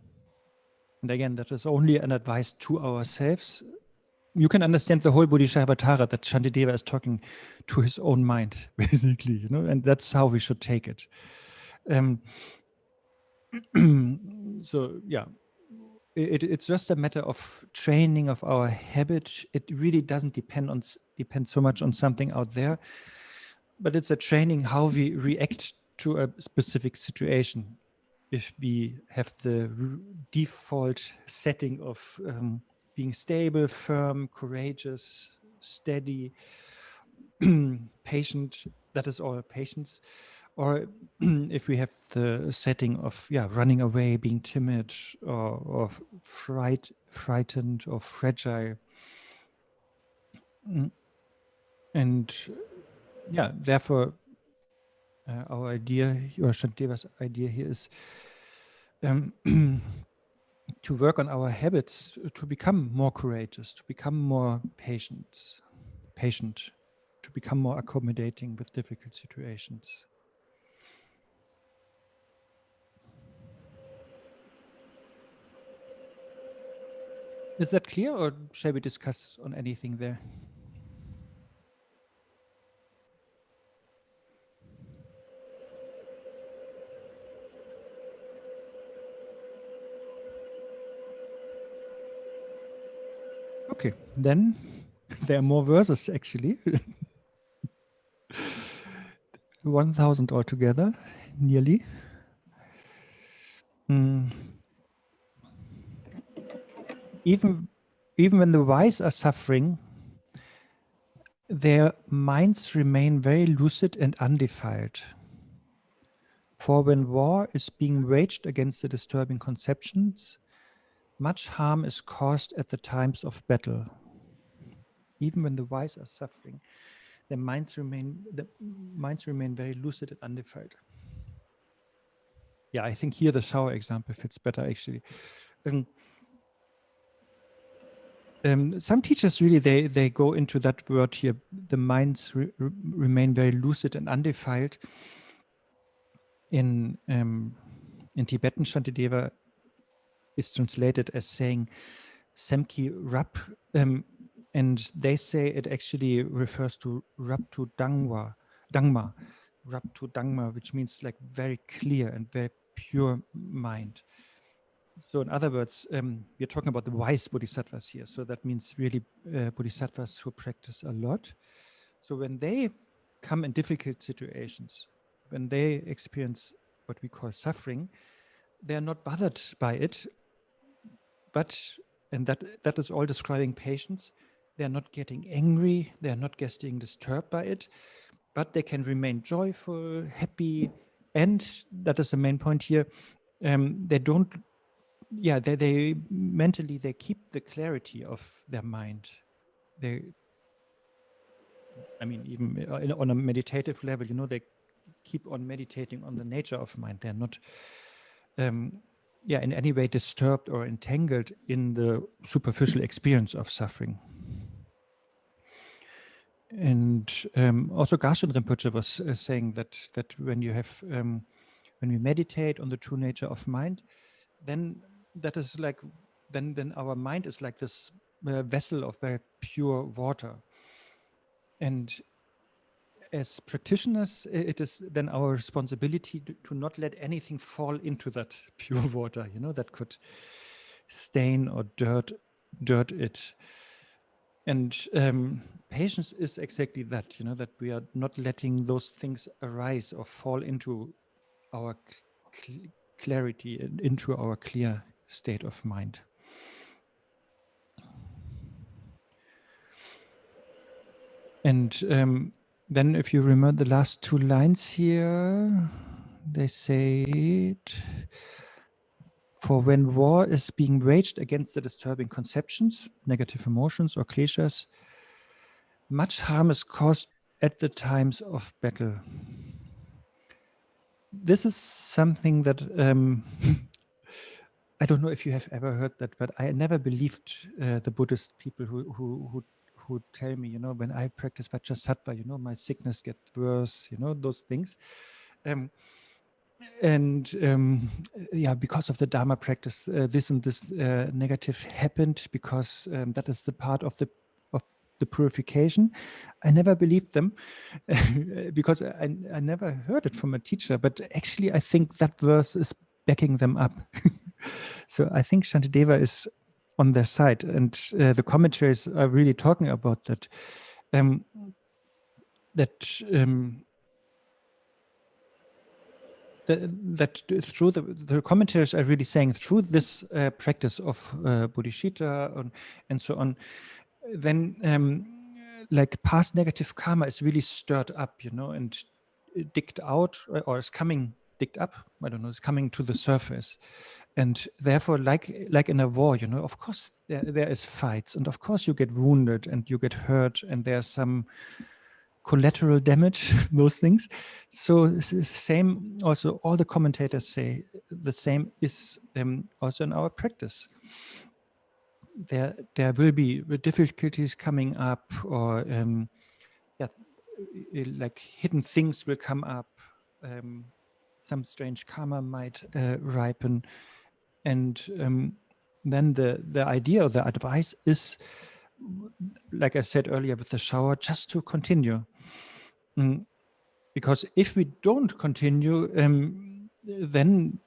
And again, that is only an advice to ourselves. You can understand the whole Bodhicaryavatara that Shantideva is talking to his own mind, basically, you know, and that's how we should take it. So yeah, it's just a matter of training of our habit. It really doesn't depend so much on something out there, but it's a training how we react to a specific situation. If we have the default setting of being stable, firm, courageous, steady, patient, that is all patience. Or if we have the setting of running away, being timid, or frightened or fragile. And therefore our idea, or Shantideva's idea here is to work on our habits to become more courageous, to become more patient, to become more accommodating with difficult situations. Is that clear, or shall we discuss on anything there? Okay, then there are more verses actually. 1,000 altogether, nearly. Even when the wise are suffering, their minds remain very lucid and undefiled. For when war is being waged against the disturbing conceptions, much harm is caused at the times of battle. Even when the wise are suffering, the minds remain very lucid and undefiled. Yeah, I think here the shower example fits better actually. Some teachers really they go into that word here. The minds remain very lucid and undefiled. In Tibetan, Shantideva is translated as saying "semki rap," and they say it actually refers to rap to dangma, rap to dangma, which means like very clear and very pure mind. So in other words, we're talking about the wise bodhisattvas here. So that means really bodhisattvas who practice a lot. So when they come in difficult situations, when they experience what we call suffering, they are not bothered by it, and that is all describing patience. They are not getting angry, they are not getting disturbed by it, but they can remain joyful, happy, and that is the main point here. They don't, they mentally, they keep the clarity of their mind. Even on a meditative level, you know, they keep on meditating on the nature of mind. They're not, in any way disturbed or entangled in the superficial experience of suffering. And also Garshin Rinpoche was saying that when you have, when we meditate on the true nature of mind, then that is like, then our mind is like this vessel of very pure water. And as practitioners, it is then our responsibility to not let anything fall into that pure water, you know, that could stain or dirt it. And patience is exactly that, you know, that we are not letting those things arise or fall into our clarity and into our clear state of mind. And then if you remember the last two lines here, they say, for when war is being waged against the disturbing conceptions, negative emotions or kleshas, much harm is caused at the times of battle. This is something that I don't know if you have ever heard that, but I never believed the Buddhist people who tell me, when I practice Vajrasattva, my sickness gets worse, those things. Yeah, because of the Dharma practice, this and this negative happened because that is the part of the purification. I never believed them because I never heard it from a teacher, but actually I think that verse is backing them up. So I think Shantideva is on their side, and the commentaries are really talking about that. That through the commentaries are really saying through this practice of bodhicitta and so on, then like past negative karma is really stirred up, and digged out, or is digged up. I don't know. It's coming to the surface, and therefore, like in a war, of course there is fights, and of course you get wounded and you get hurt, and there's some collateral damage, those things. So it's the same. Also, all the commentators say the same is also in our practice. There will be difficulties coming up, or like hidden things will come up. Some strange karma might ripen, and then the idea or the advice is, like I said earlier with the shower, just to continue. Because if we don't continue, then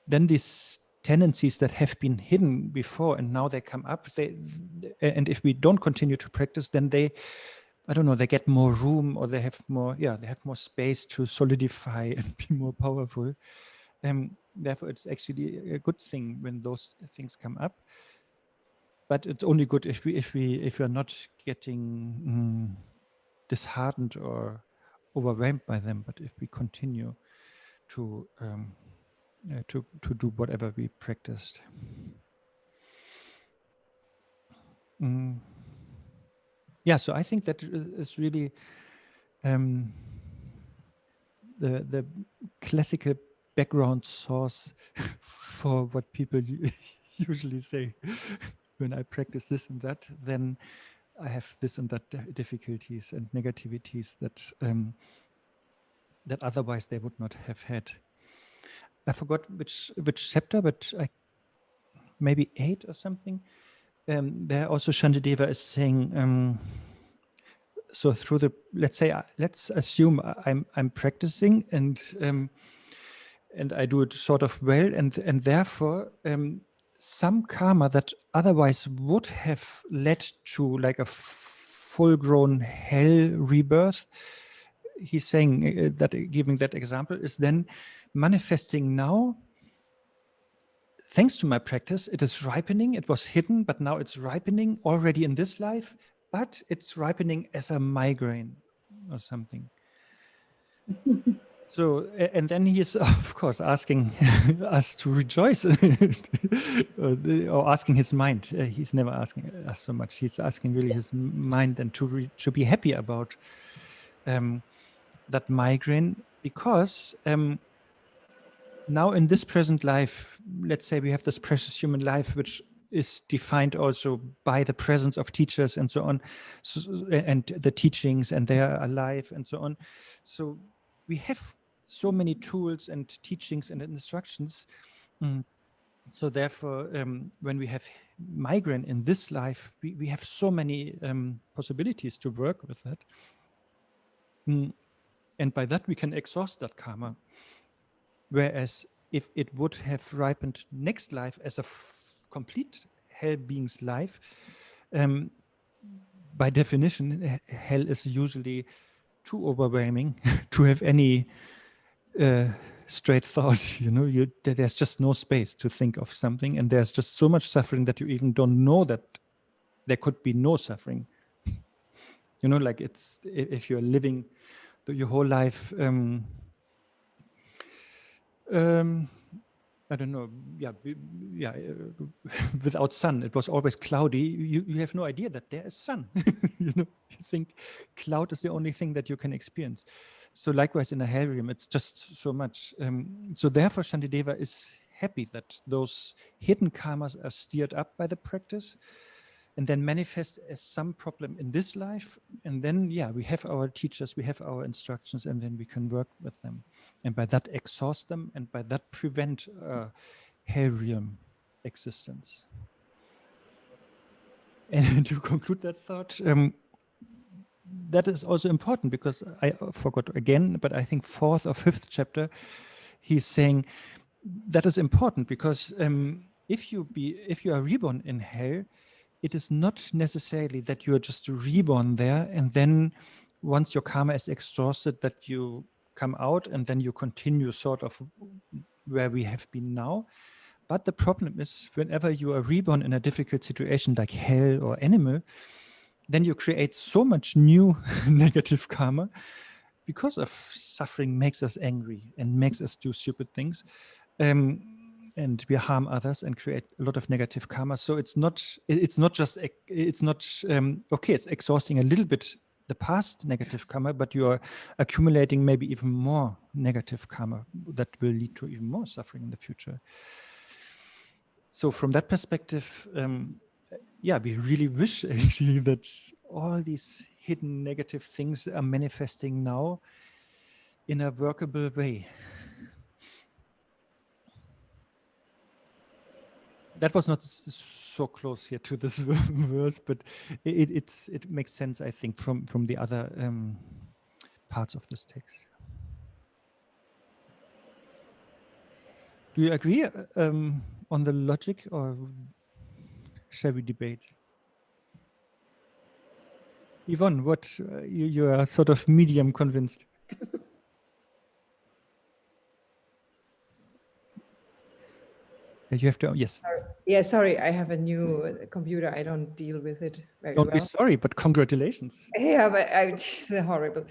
these tendencies that have been hidden before and now they come up, and if we don't continue to practice, then they get more room, or they have more space to solidify and be more powerful. Therefore, it's actually a good thing when those things come up. But it's only good if we are not getting disheartened or overwhelmed by them. But if we continue to do whatever we practiced. Yeah, so I think that is really the classical background source for what people usually say. When I practice this and that, then I have this and that difficulties and negativities that otherwise they would not have had. I forgot which chapter, but maybe 8 or something. There also Shantideva is saying, so through the, let's assume I'm practicing and I do it sort of well, and therefore some karma that otherwise would have led to like a full-grown hell rebirth, he's saying that, giving that example, is then manifesting now. Thanks to my practice, it is ripening. It was hidden, but now it's ripening already in this life, but it's ripening as a migraine or something. So, and then he is, of course, asking us to rejoice, or asking his mind. He's never asking us so much. He's asking really his mind, and to be happy about that migraine, because now in this present life, let's say we have this precious human life, which is defined also by the presence of teachers and so on, and the teachings, and they are alive and so on. So we have so many tools and teachings and instructions. So therefore, when we have migraine in this life, we have so many possibilities to work with that. And by that, we can exhaust that karma. Whereas if it would have ripened next life as a complete hell being's life, by definition, hell is usually too overwhelming to have any straight thought. There's just no space to think of something, and there's just so much suffering that you even don't know that there could be no suffering. Like it's, if you're living your whole life, I don't know, without sun. It was always cloudy. You have no idea that there is sun. You think cloud is the only thing that you can experience. So likewise in a hell realm, it's just so much. So therefore Shantideva is happy that those hidden karmas are stirred up by the practice and then manifest as some problem in this life. And then, yeah, we have our teachers, we have our instructions, and then we can work with them. And by that exhaust them, and by that prevent hell realm existence. And to conclude that thought, that is also important, because I forgot again, but I think 4th or 5th chapter, he's saying that is important, because if you are reborn in hell, it is not necessarily that you are just reborn there, and then once your karma is exhausted, that you come out and then you continue sort of where we have been now. But the problem is, whenever you are reborn in a difficult situation like hell or animal, then you create so much new negative karma, because of suffering makes us angry and makes us do stupid things. And we harm others and create a lot of negative karma. So it's not okay, it's exhausting a little bit the past negative karma, but you are accumulating maybe even more negative karma that will lead to even more suffering in the future. So from that perspective, yeah, we really wish actually that all these hidden negative things are manifesting now in a workable way. That was not so close here to this verse, but it makes sense, I think, from the other parts of this text. Do you agree on the logic, or shall we debate? Yvonne, what you are sort of medium convinced. You have to, yes. Yeah, sorry, I have a new computer. I don't deal with it very well. Don't be sorry, but congratulations. Yeah, but it's horrible.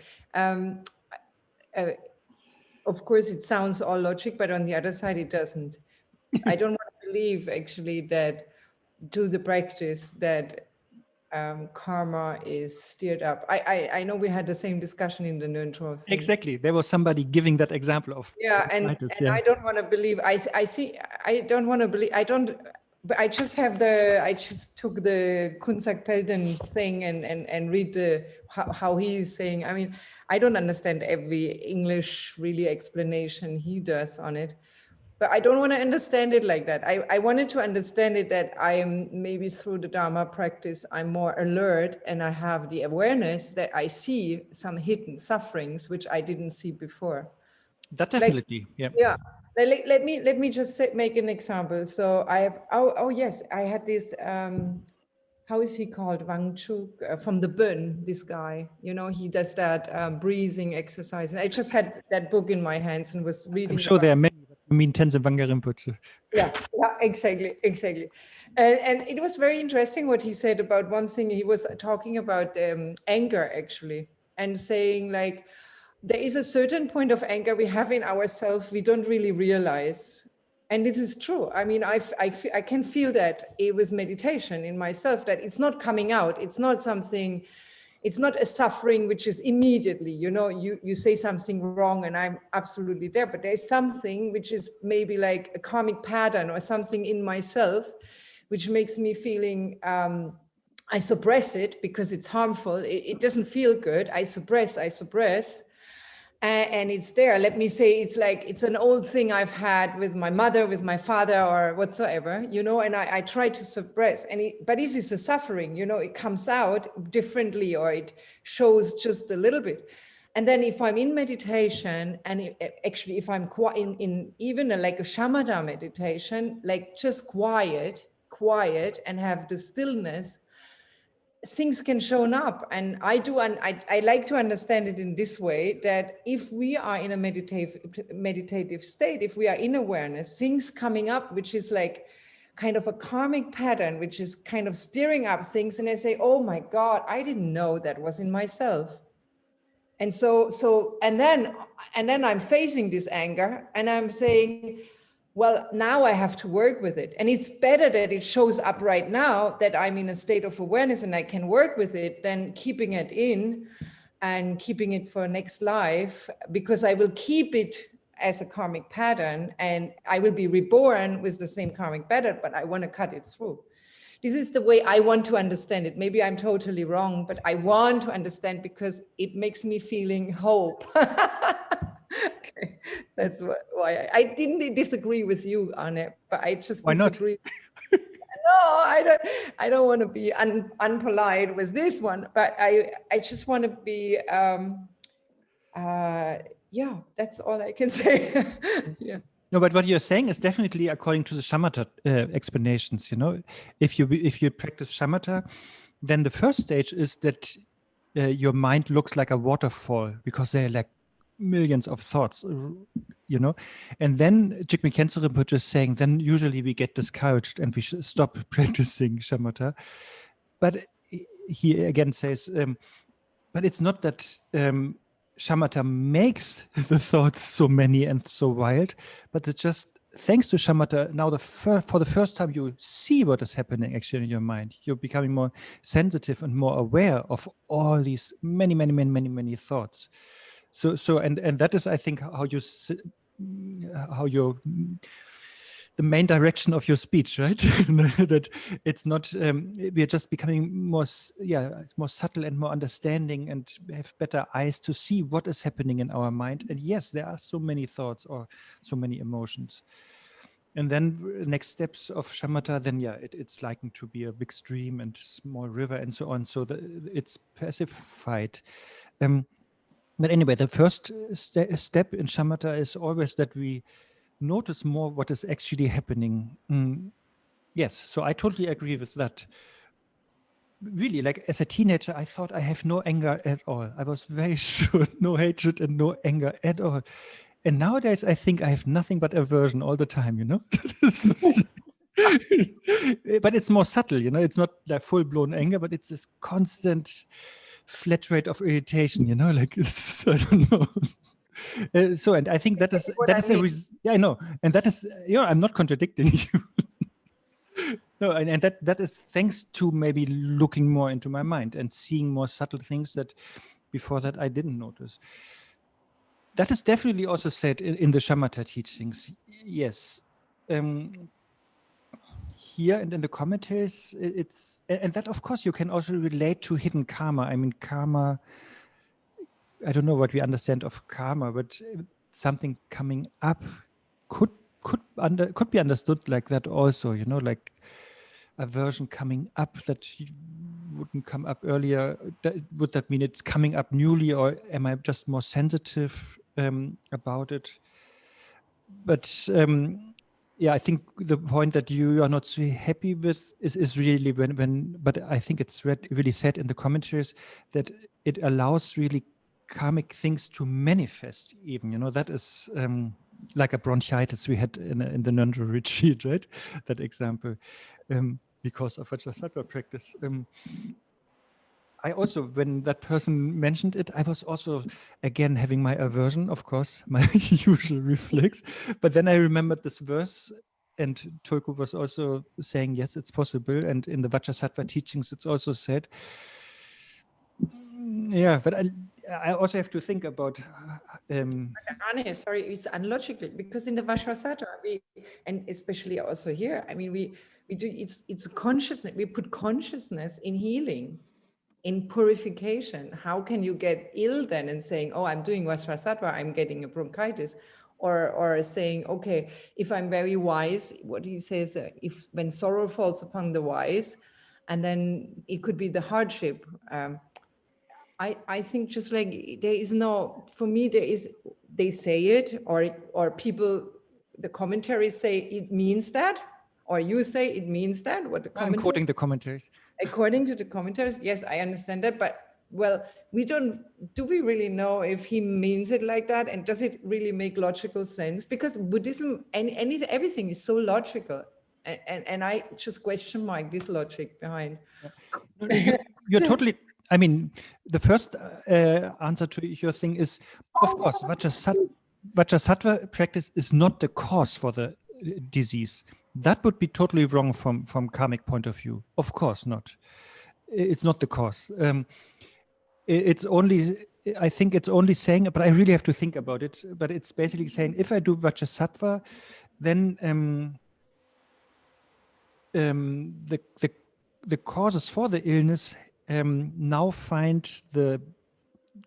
Of course, it sounds all logic, but on the other side, it doesn't. I don't want to believe actually that to the practice that karma is steered up. I know we had the same discussion in the Nöntrov thing. Exactly. There was somebody giving that example of. Yeah, and I don't want to believe. I don't want to believe. But I just took the Kunsak Pelden thing and read how he's saying. I mean, I don't understand every English really explanation he does on it. But I don't want to understand it like that. I wanted to understand it that I am maybe through the Dharma practice, I'm more alert and I have the awareness that I see some hidden sufferings, which I didn't see before. That definitely, yeah. Yeah. Let me just make an example. So I have, yes, I had this, how is he called? Wang Chuk from the Bön, this guy, you know, he does that breathing exercise. And I just had that book in my hands and was reading. I'm sure there are many. I mean, Khyentse Rinpoche. Yeah, exactly. And it was very interesting what he said about one thing. He was talking about anger, actually, and saying like, there is a certain point of anger we have in ourselves we don't really realize. And this is true. I mean, I can feel that it was meditation in myself, that it's not coming out. It's not something, it's not a suffering which is immediately, you know, you say something wrong and I'm absolutely there, but there's something which is maybe like a karmic pattern or something in myself, which makes me feeling, I suppress it because it's harmful. It doesn't feel good. I suppress. And it's there. Let me say, it's like, it's an old thing I've had with my mother, with my father, or whatsoever, you know, and I try to suppress. But this is a suffering, you know, it comes out differently or it shows just a little bit. And then if I'm in meditation, and if I'm in even like a shamatha meditation, like just quiet and have the stillness, things can show up. And I like to understand it in this way, that if we are in a meditative state, if we are in awareness, things coming up, which is like kind of a karmic pattern, which is kind of stirring up things. And I say, oh my God, I didn't know that was in myself. And and then I'm facing this anger and I'm saying, well, now I have to work with it. And it's better that it shows up right now, that I'm in a state of awareness and I can work with it, than keeping it in and keeping it for next life, because I will keep it as a karmic pattern, and I will be reborn with the same karmic pattern, but I want to cut it through. This is the way I want to understand it. Maybe I'm totally wrong, but I want to understand because it makes me feeling hope. Okay, that's why I didn't disagree with you, Arne, but I just disagree. No, I don't want to be unpolite with this one, but I just want to be, yeah, that's all I can say. Yeah. No, but what you're saying is definitely according to the shamatha explanations. You know, if you practice shamatha, then the first stage is that your mind looks like a waterfall because there are like millions of thoughts, you know, and then Jigme Khyentse Rinpoche is saying, then usually we get discouraged and we should stop practicing shamatha. But he again says, but it's not that shamatha makes the thoughts so many and so wild, but it's just thanks to shamatha, now for the first time you see what is happening actually in your mind. You're becoming more sensitive and more aware of all these many thoughts. So and that is, I think, how the main direction of your speech, right? That it's not we are just becoming more subtle and more understanding and have better eyes to see what is happening in our mind. And yes, there are so many thoughts or so many emotions. And then next steps of shamatha, then it's likened to be a big stream and small river and so on. So it's pacified. But anyway, the first step in shamatha is always that we notice more what is actually happening. Yes, so I totally agree with that. Really, like as a teenager, I thought I have no anger at all. I was very sure, no hatred and no anger at all. And nowadays, I think I have nothing but aversion all the time, you know? But it's more subtle, you know? It's not like full-blown anger, but it's this constant flat rate of irritation, you know, like I don't know. So, and I think that is I know, and that is, you know, I'm not contradicting you. No, and that is thanks to maybe looking more into my mind and seeing more subtle things that before that I didn't notice. That is definitely also said in the shamatha teachings. Yes. Here and in the commentaries, and that of course you can also relate to hidden karma. I mean, karma, I don't know what we understand of karma, but something coming up could be understood like that also, you know, like aversion coming up that wouldn't come up earlier. Would that mean it's coming up newly, or am I just more sensitive about it? But I think the point that you are not so happy with is really but I think it's really said in the commentaries that it allows really karmic things to manifest even, you know, that is like a bronchitis we had in the Nandro retreat, right? That example, because of Vajrasattva practice. I also, when that person mentioned it, I was also, again, having my aversion, of course, my usual reflex. But then I remembered this verse, and Tulku was also saying, yes, it's possible. And in the Vajrasattva teachings, it's also said. Yeah, but I also have to think about... Arne, sorry, it's unlogical, because in the Vajrasattva, and especially also here, I mean, we do, it's consciousness, we put consciousness in healing, in purification. How can you get ill then and saying, oh, I'm doing Vajrasattva, I'm getting a bronchitis, or saying, okay, if I'm very wise, what he says, when sorrow falls upon the wise, and then it could be the hardship. I think just like there is no, for me, they say it, or people, the commentaries say it means that, or you say it means that. What the I'm quoting the commentaries. According to the commentaries, yes, I understand that, but well, do we really know if he means it like that, and does it really make logical sense? Because Buddhism and everything is so logical, and I just question mark this logic behind. Yeah. You're totally. I mean, the first answer to your thing is, of course, Vajrasattva practice is not the cause for the disease. That would be totally wrong from karmic point of view. Of course not. It's not the cause. It's only I think it's only saying, but I really have to think about it. But it's basically saying, if I do Bodhisattva, then the causes for the illness now find the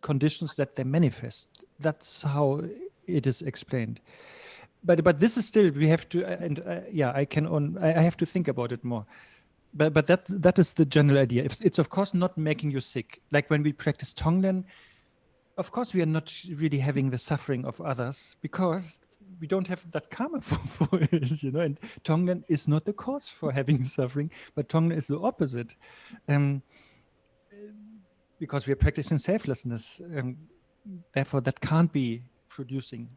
conditions that they manifest. That's how it is explained. But this is still, we have to, and yeah, I have to think about it more. But that is the general idea. It's of course not making you sick. Like when we practice Tonglen, of course we are not really having the suffering of others because we don't have that karma for it, you know. And Tonglen is not the cause for having suffering, but Tonglen is the opposite, because we are practicing selflessness. Therefore, that can't be producing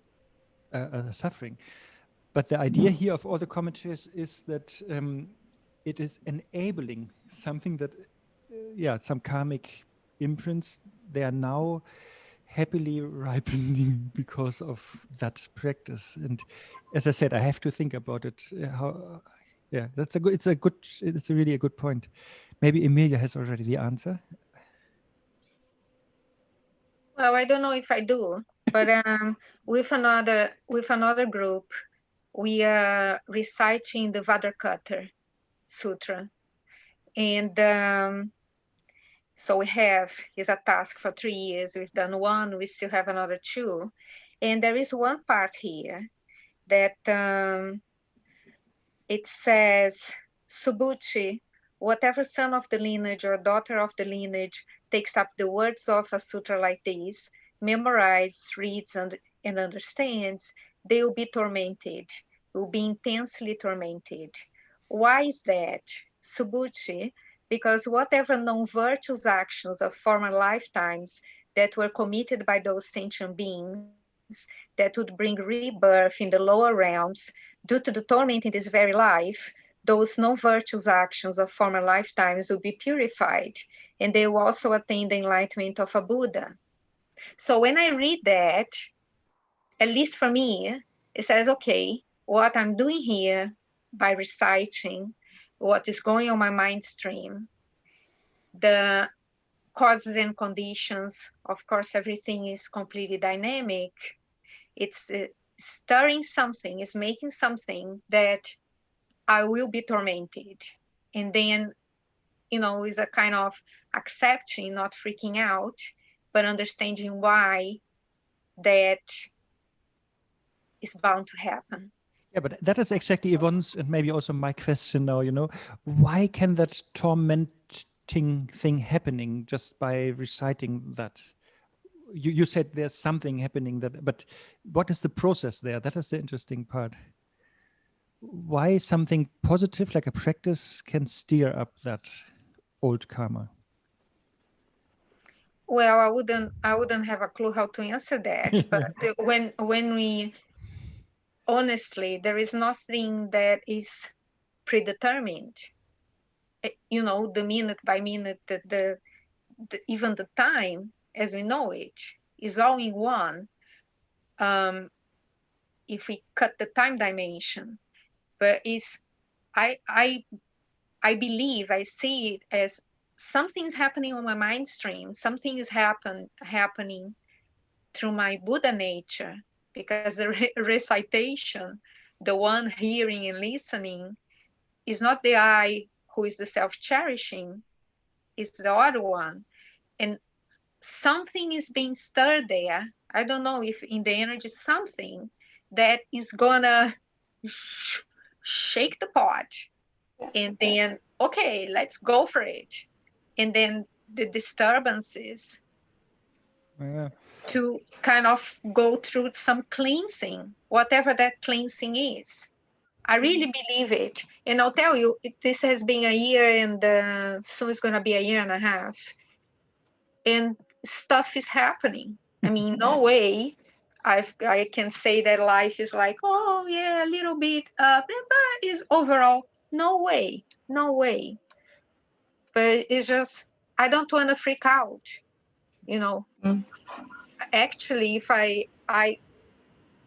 suffering. But the idea here of all the commentaries is that it is enabling something that, some karmic imprints, they are now happily ripening because of that practice. And as I said, I have to think about it. It's really a good point. Maybe Emilia has already the answer. Well, I don't know if I do, but with another group, we are reciting the Vadakata Sutra, and so we have, is a task for 3 years. We've done one, we still have another 2, and there is one part here that it says, Subhuti, whatever son of the lineage or daughter of the lineage takes up the words of a sutra like this, memorizes, reads, and understands, they will be tormented, will be intensely tormented. Why is that? Subhuti, because whatever non-virtuous actions of former lifetimes that were committed by those sentient beings that would bring rebirth in the lower realms due to the torment in this very life, those non-virtuous actions of former lifetimes will be purified, and they will also attain the enlightenment of a Buddha. So when I read that, at least for me, it says, okay, what I'm doing here by reciting what is going on my mind stream, the causes and conditions, of course, everything is completely dynamic. It's stirring something, it's making something that I will be tormented. And then, is a kind of accepting, not freaking out, but understanding why that is bound to happen. Yeah, but that is exactly Yvonne's and maybe also my question now, why can that tormenting thing happening just by reciting that? You said there's something happening but what is the process there? That is the interesting part. Why something positive like a practice can steer up that old karma? Well, I wouldn't have a clue how to answer that. But when we honestly, there is nothing that is predetermined. The minute by minute, even the time as we know it is all in one. If we cut the time dimension, but I believe, I see it as something's happening on my mind stream. Something is happening through my Buddha nature, because the recitation, the one hearing and listening, is not the I who is the self-cherishing, it's the other one. And something is being stirred there. I don't know if in the energy, something that is gonna shake the pot. And then, okay, let's go for it. And then the disturbances to kind of go through some cleansing, whatever that cleansing is. I really believe it. And I'll tell you, this has been a year, and soon it's going to be a year and a half. And stuff is happening. I mean, no way I can say that life is like, oh, yeah, a little bit up, but is overall, no way. But it's just, I don't want to freak out, Actually, if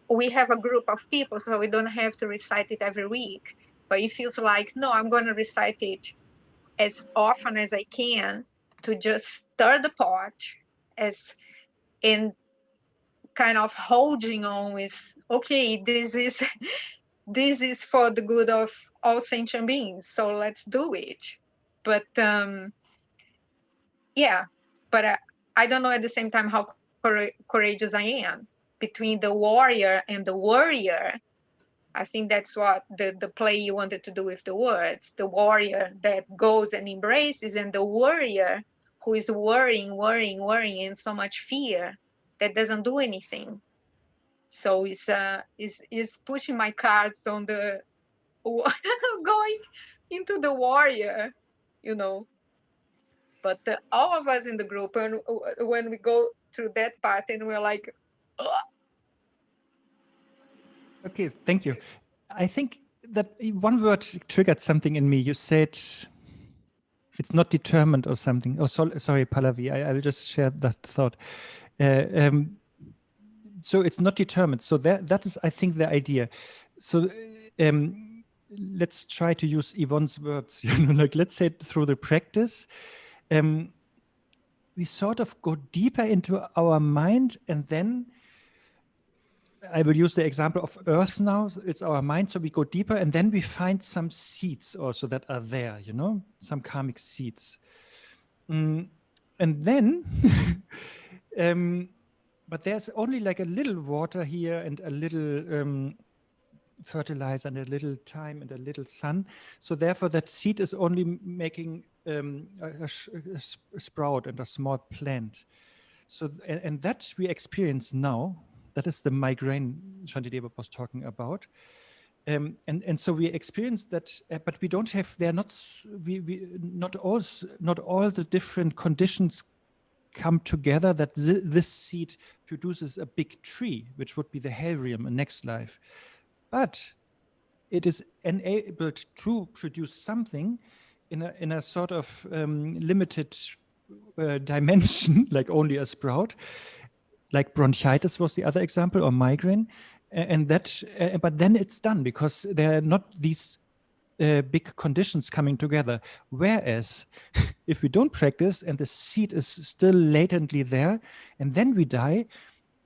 we have a group of people, so we don't have to recite it every week. But it feels like, no, I'm going to recite it as often as I can to just stir the pot, as and kind of holding on with, okay, this is this is for the good of all sentient beings, so let's do it. But yeah, but I don't know at the same time how courageous I am between the warrior and the worrier. I think that's what the play you wanted to do with the words, the warrior that goes and embraces, and the worrier who is worrying in so much fear that doesn't do anything. So is pushing my cards on the going into the warrior, you know. But all of us in the group, when we go through that part, and we're like, "Ugh." Okay, thank you. I think that one word triggered something in me. You said it's not determined or something. Oh, sorry, Pallavi. I will just share that thought. So it's not determined. So that is, I think, the idea. So let's try to use Yvonne's words. Like, let's say through the practice, we sort of go deeper into our mind, and then I will use the example of Earth now. It's our mind, so we go deeper, and then we find some seeds also that are there, some karmic seeds. And then, but there's only like a little water here and a little fertilizer and a little time and a little sun. So therefore that seed is only making a sprout and a small plant. So, and that we experience now. That is the migraine Shantideva was talking about. And so we experience that, but we don't have, they're not, not all the different conditions come together that this seed produces a big tree, which would be the Helrium in next life. But it is enabled to produce something in a sort of limited dimension, like only a sprout, like bronchitis was the other example, or migraine, and that. But then it's done because there are not these big conditions coming together. Whereas if we don't practice and the seed is still latently there, and then we die,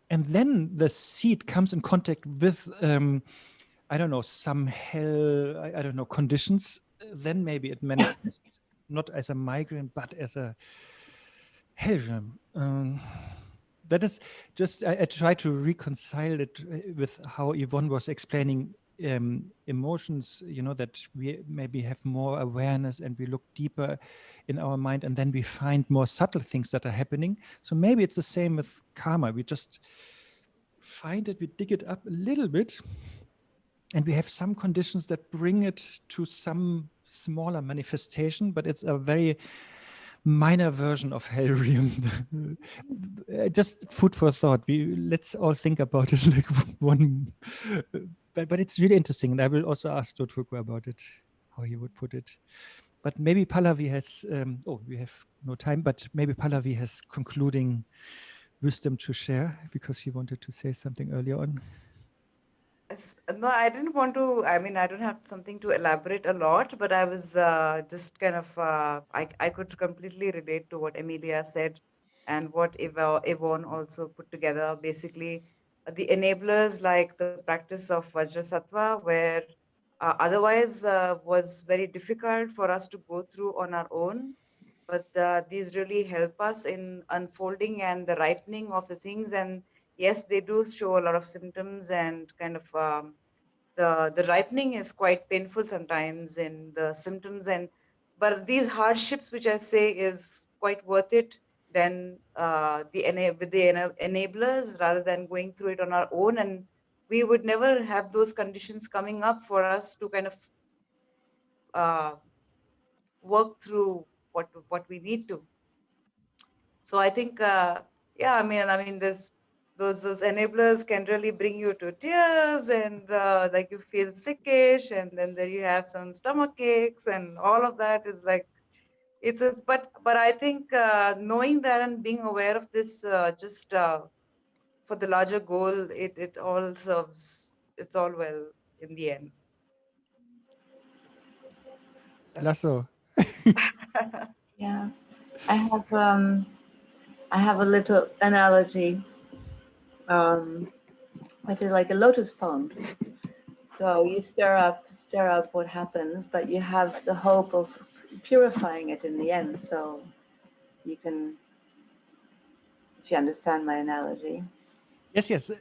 and then the seed comes in contact with, I don't know, some hell, I don't know, conditions, then maybe it manifests not as a migraine, but as a Helrium. That is just, I try to reconcile it with how Yvonne was explaining emotions, that we maybe have more awareness and we look deeper in our mind, and then we find more subtle things that are happening. So maybe it's the same with karma. We just find it, we dig it up a little bit, and we have some conditions that bring it to some smaller manifestation, but it's a very minor version of Helrium. Just food for thought. Let's all think about it like one. But it's really interesting, and I will also ask Dotruku about it, how he would put it. But maybe Pallavi has. We have no time. But maybe Pallavi has concluding wisdom to share because she wanted to say something earlier on. No, I didn't want to. I mean, I don't have something to elaborate a lot, but I was just kind of. I could completely relate to what Emilia said, and what Yvonne also put together. Basically, the enablers like the practice of Vajrasattva, where otherwise was very difficult for us to go through on our own. But these really help us in unfolding and the rightening of the things. And yes, they do show a lot of symptoms, and kind of the rightening is quite painful sometimes in the symptoms. But these hardships, which I say is quite worth it, then with the enablers, rather than going through it on our own, and we would never have those conditions coming up for us to kind of work through what we need to. So I think, I mean, those enablers can really bring you to tears, and like you feel sickish, and then there you have some stomach aches, and all of that is like, but I think knowing that and being aware of this, just for the larger goal, it all serves. It's all well in the end. Lasso. Yeah, I have I have a little analogy, which is like a lotus pond. So you stir up what happens, but you have the hope of purifying it in the end. So you can, if you understand my analogy. Yes,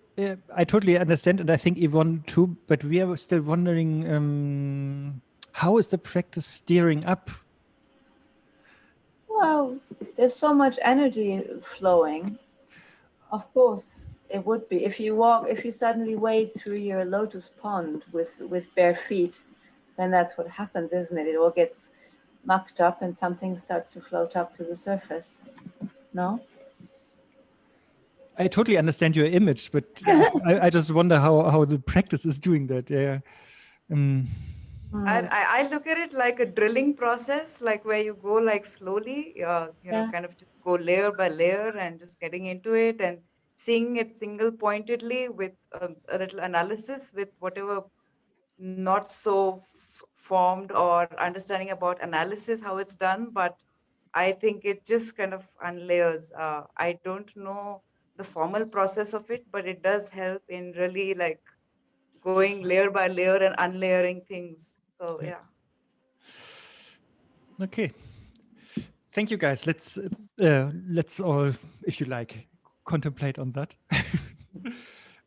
I totally understand, and I think Yvonne too, but we are still wondering, how is the practice steering up? Well, there's so much energy flowing. Of course, it would be. If you suddenly wade through your lotus pond with bare feet, then that's what happens, isn't it? It all gets mucked up and something starts to float up to the surface. No? I totally understand your image, but I just wonder how the practice is doing that. Yeah. I look at it like a drilling process, like where you go like slowly, kind of just go layer by layer and just getting into it and seeing it single pointedly with a little analysis with whatever not so formed or understanding about analysis, how it's done. But I think it just kind of unlayers. I don't know the formal process of it, but it does help in really like going layer by layer and unlayering things. So yeah. Okay. Thank you, guys. Let's all, if you like, contemplate on that.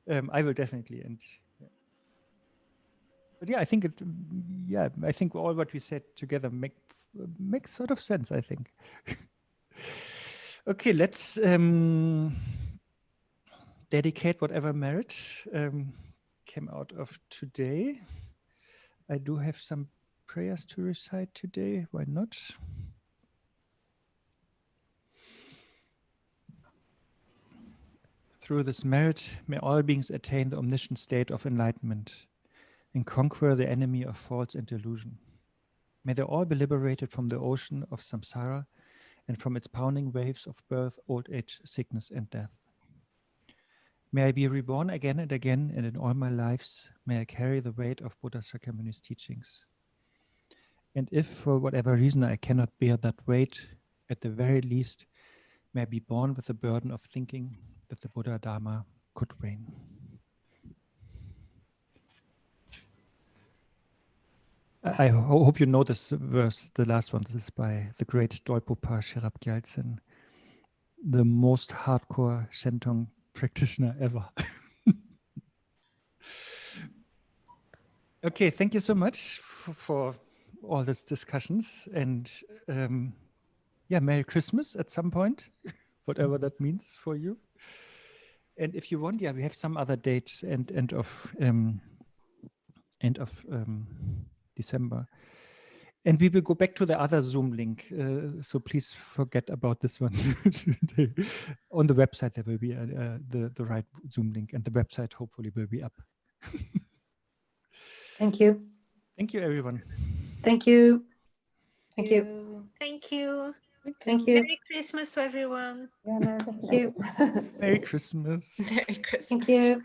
I will definitely. But yeah, I think I think all what we said together makes sort of sense, I think. Okay, let's dedicate whatever merit came out of today. I do have some prayers to recite today. Why not? Through this merit, may all beings attain the omniscient state of enlightenment and conquer the enemy of false and delusion. May they all be liberated from the ocean of samsara and from its pounding waves of birth, old age, sickness, and death. May I be reborn again and again, and in all my lives, may I carry the weight of Buddha Shakyamuni's teachings. And if for whatever reason I cannot bear that weight, at the very least, may I be born with the burden of thinking that the Buddha Dharma could reign. I hope you know this verse, the last one. This is by the great Dolpopa Sherab Gyaltsen, the most hardcore Shentong practitioner ever. Okay, thank you so much for all these discussions, and Merry Christmas at some point, whatever that means for you. And if you want, we have some other dates and end of December. And we will go back to the other Zoom link. So please forget about this one today. On the website, there will be the right Zoom link, and the website hopefully will be up. Thank you. Thank you, everyone. Thank you. Thank you. Thank you. Thank you. Merry Christmas to everyone. Thank you. Merry Christmas. Merry Christmas. Thank you.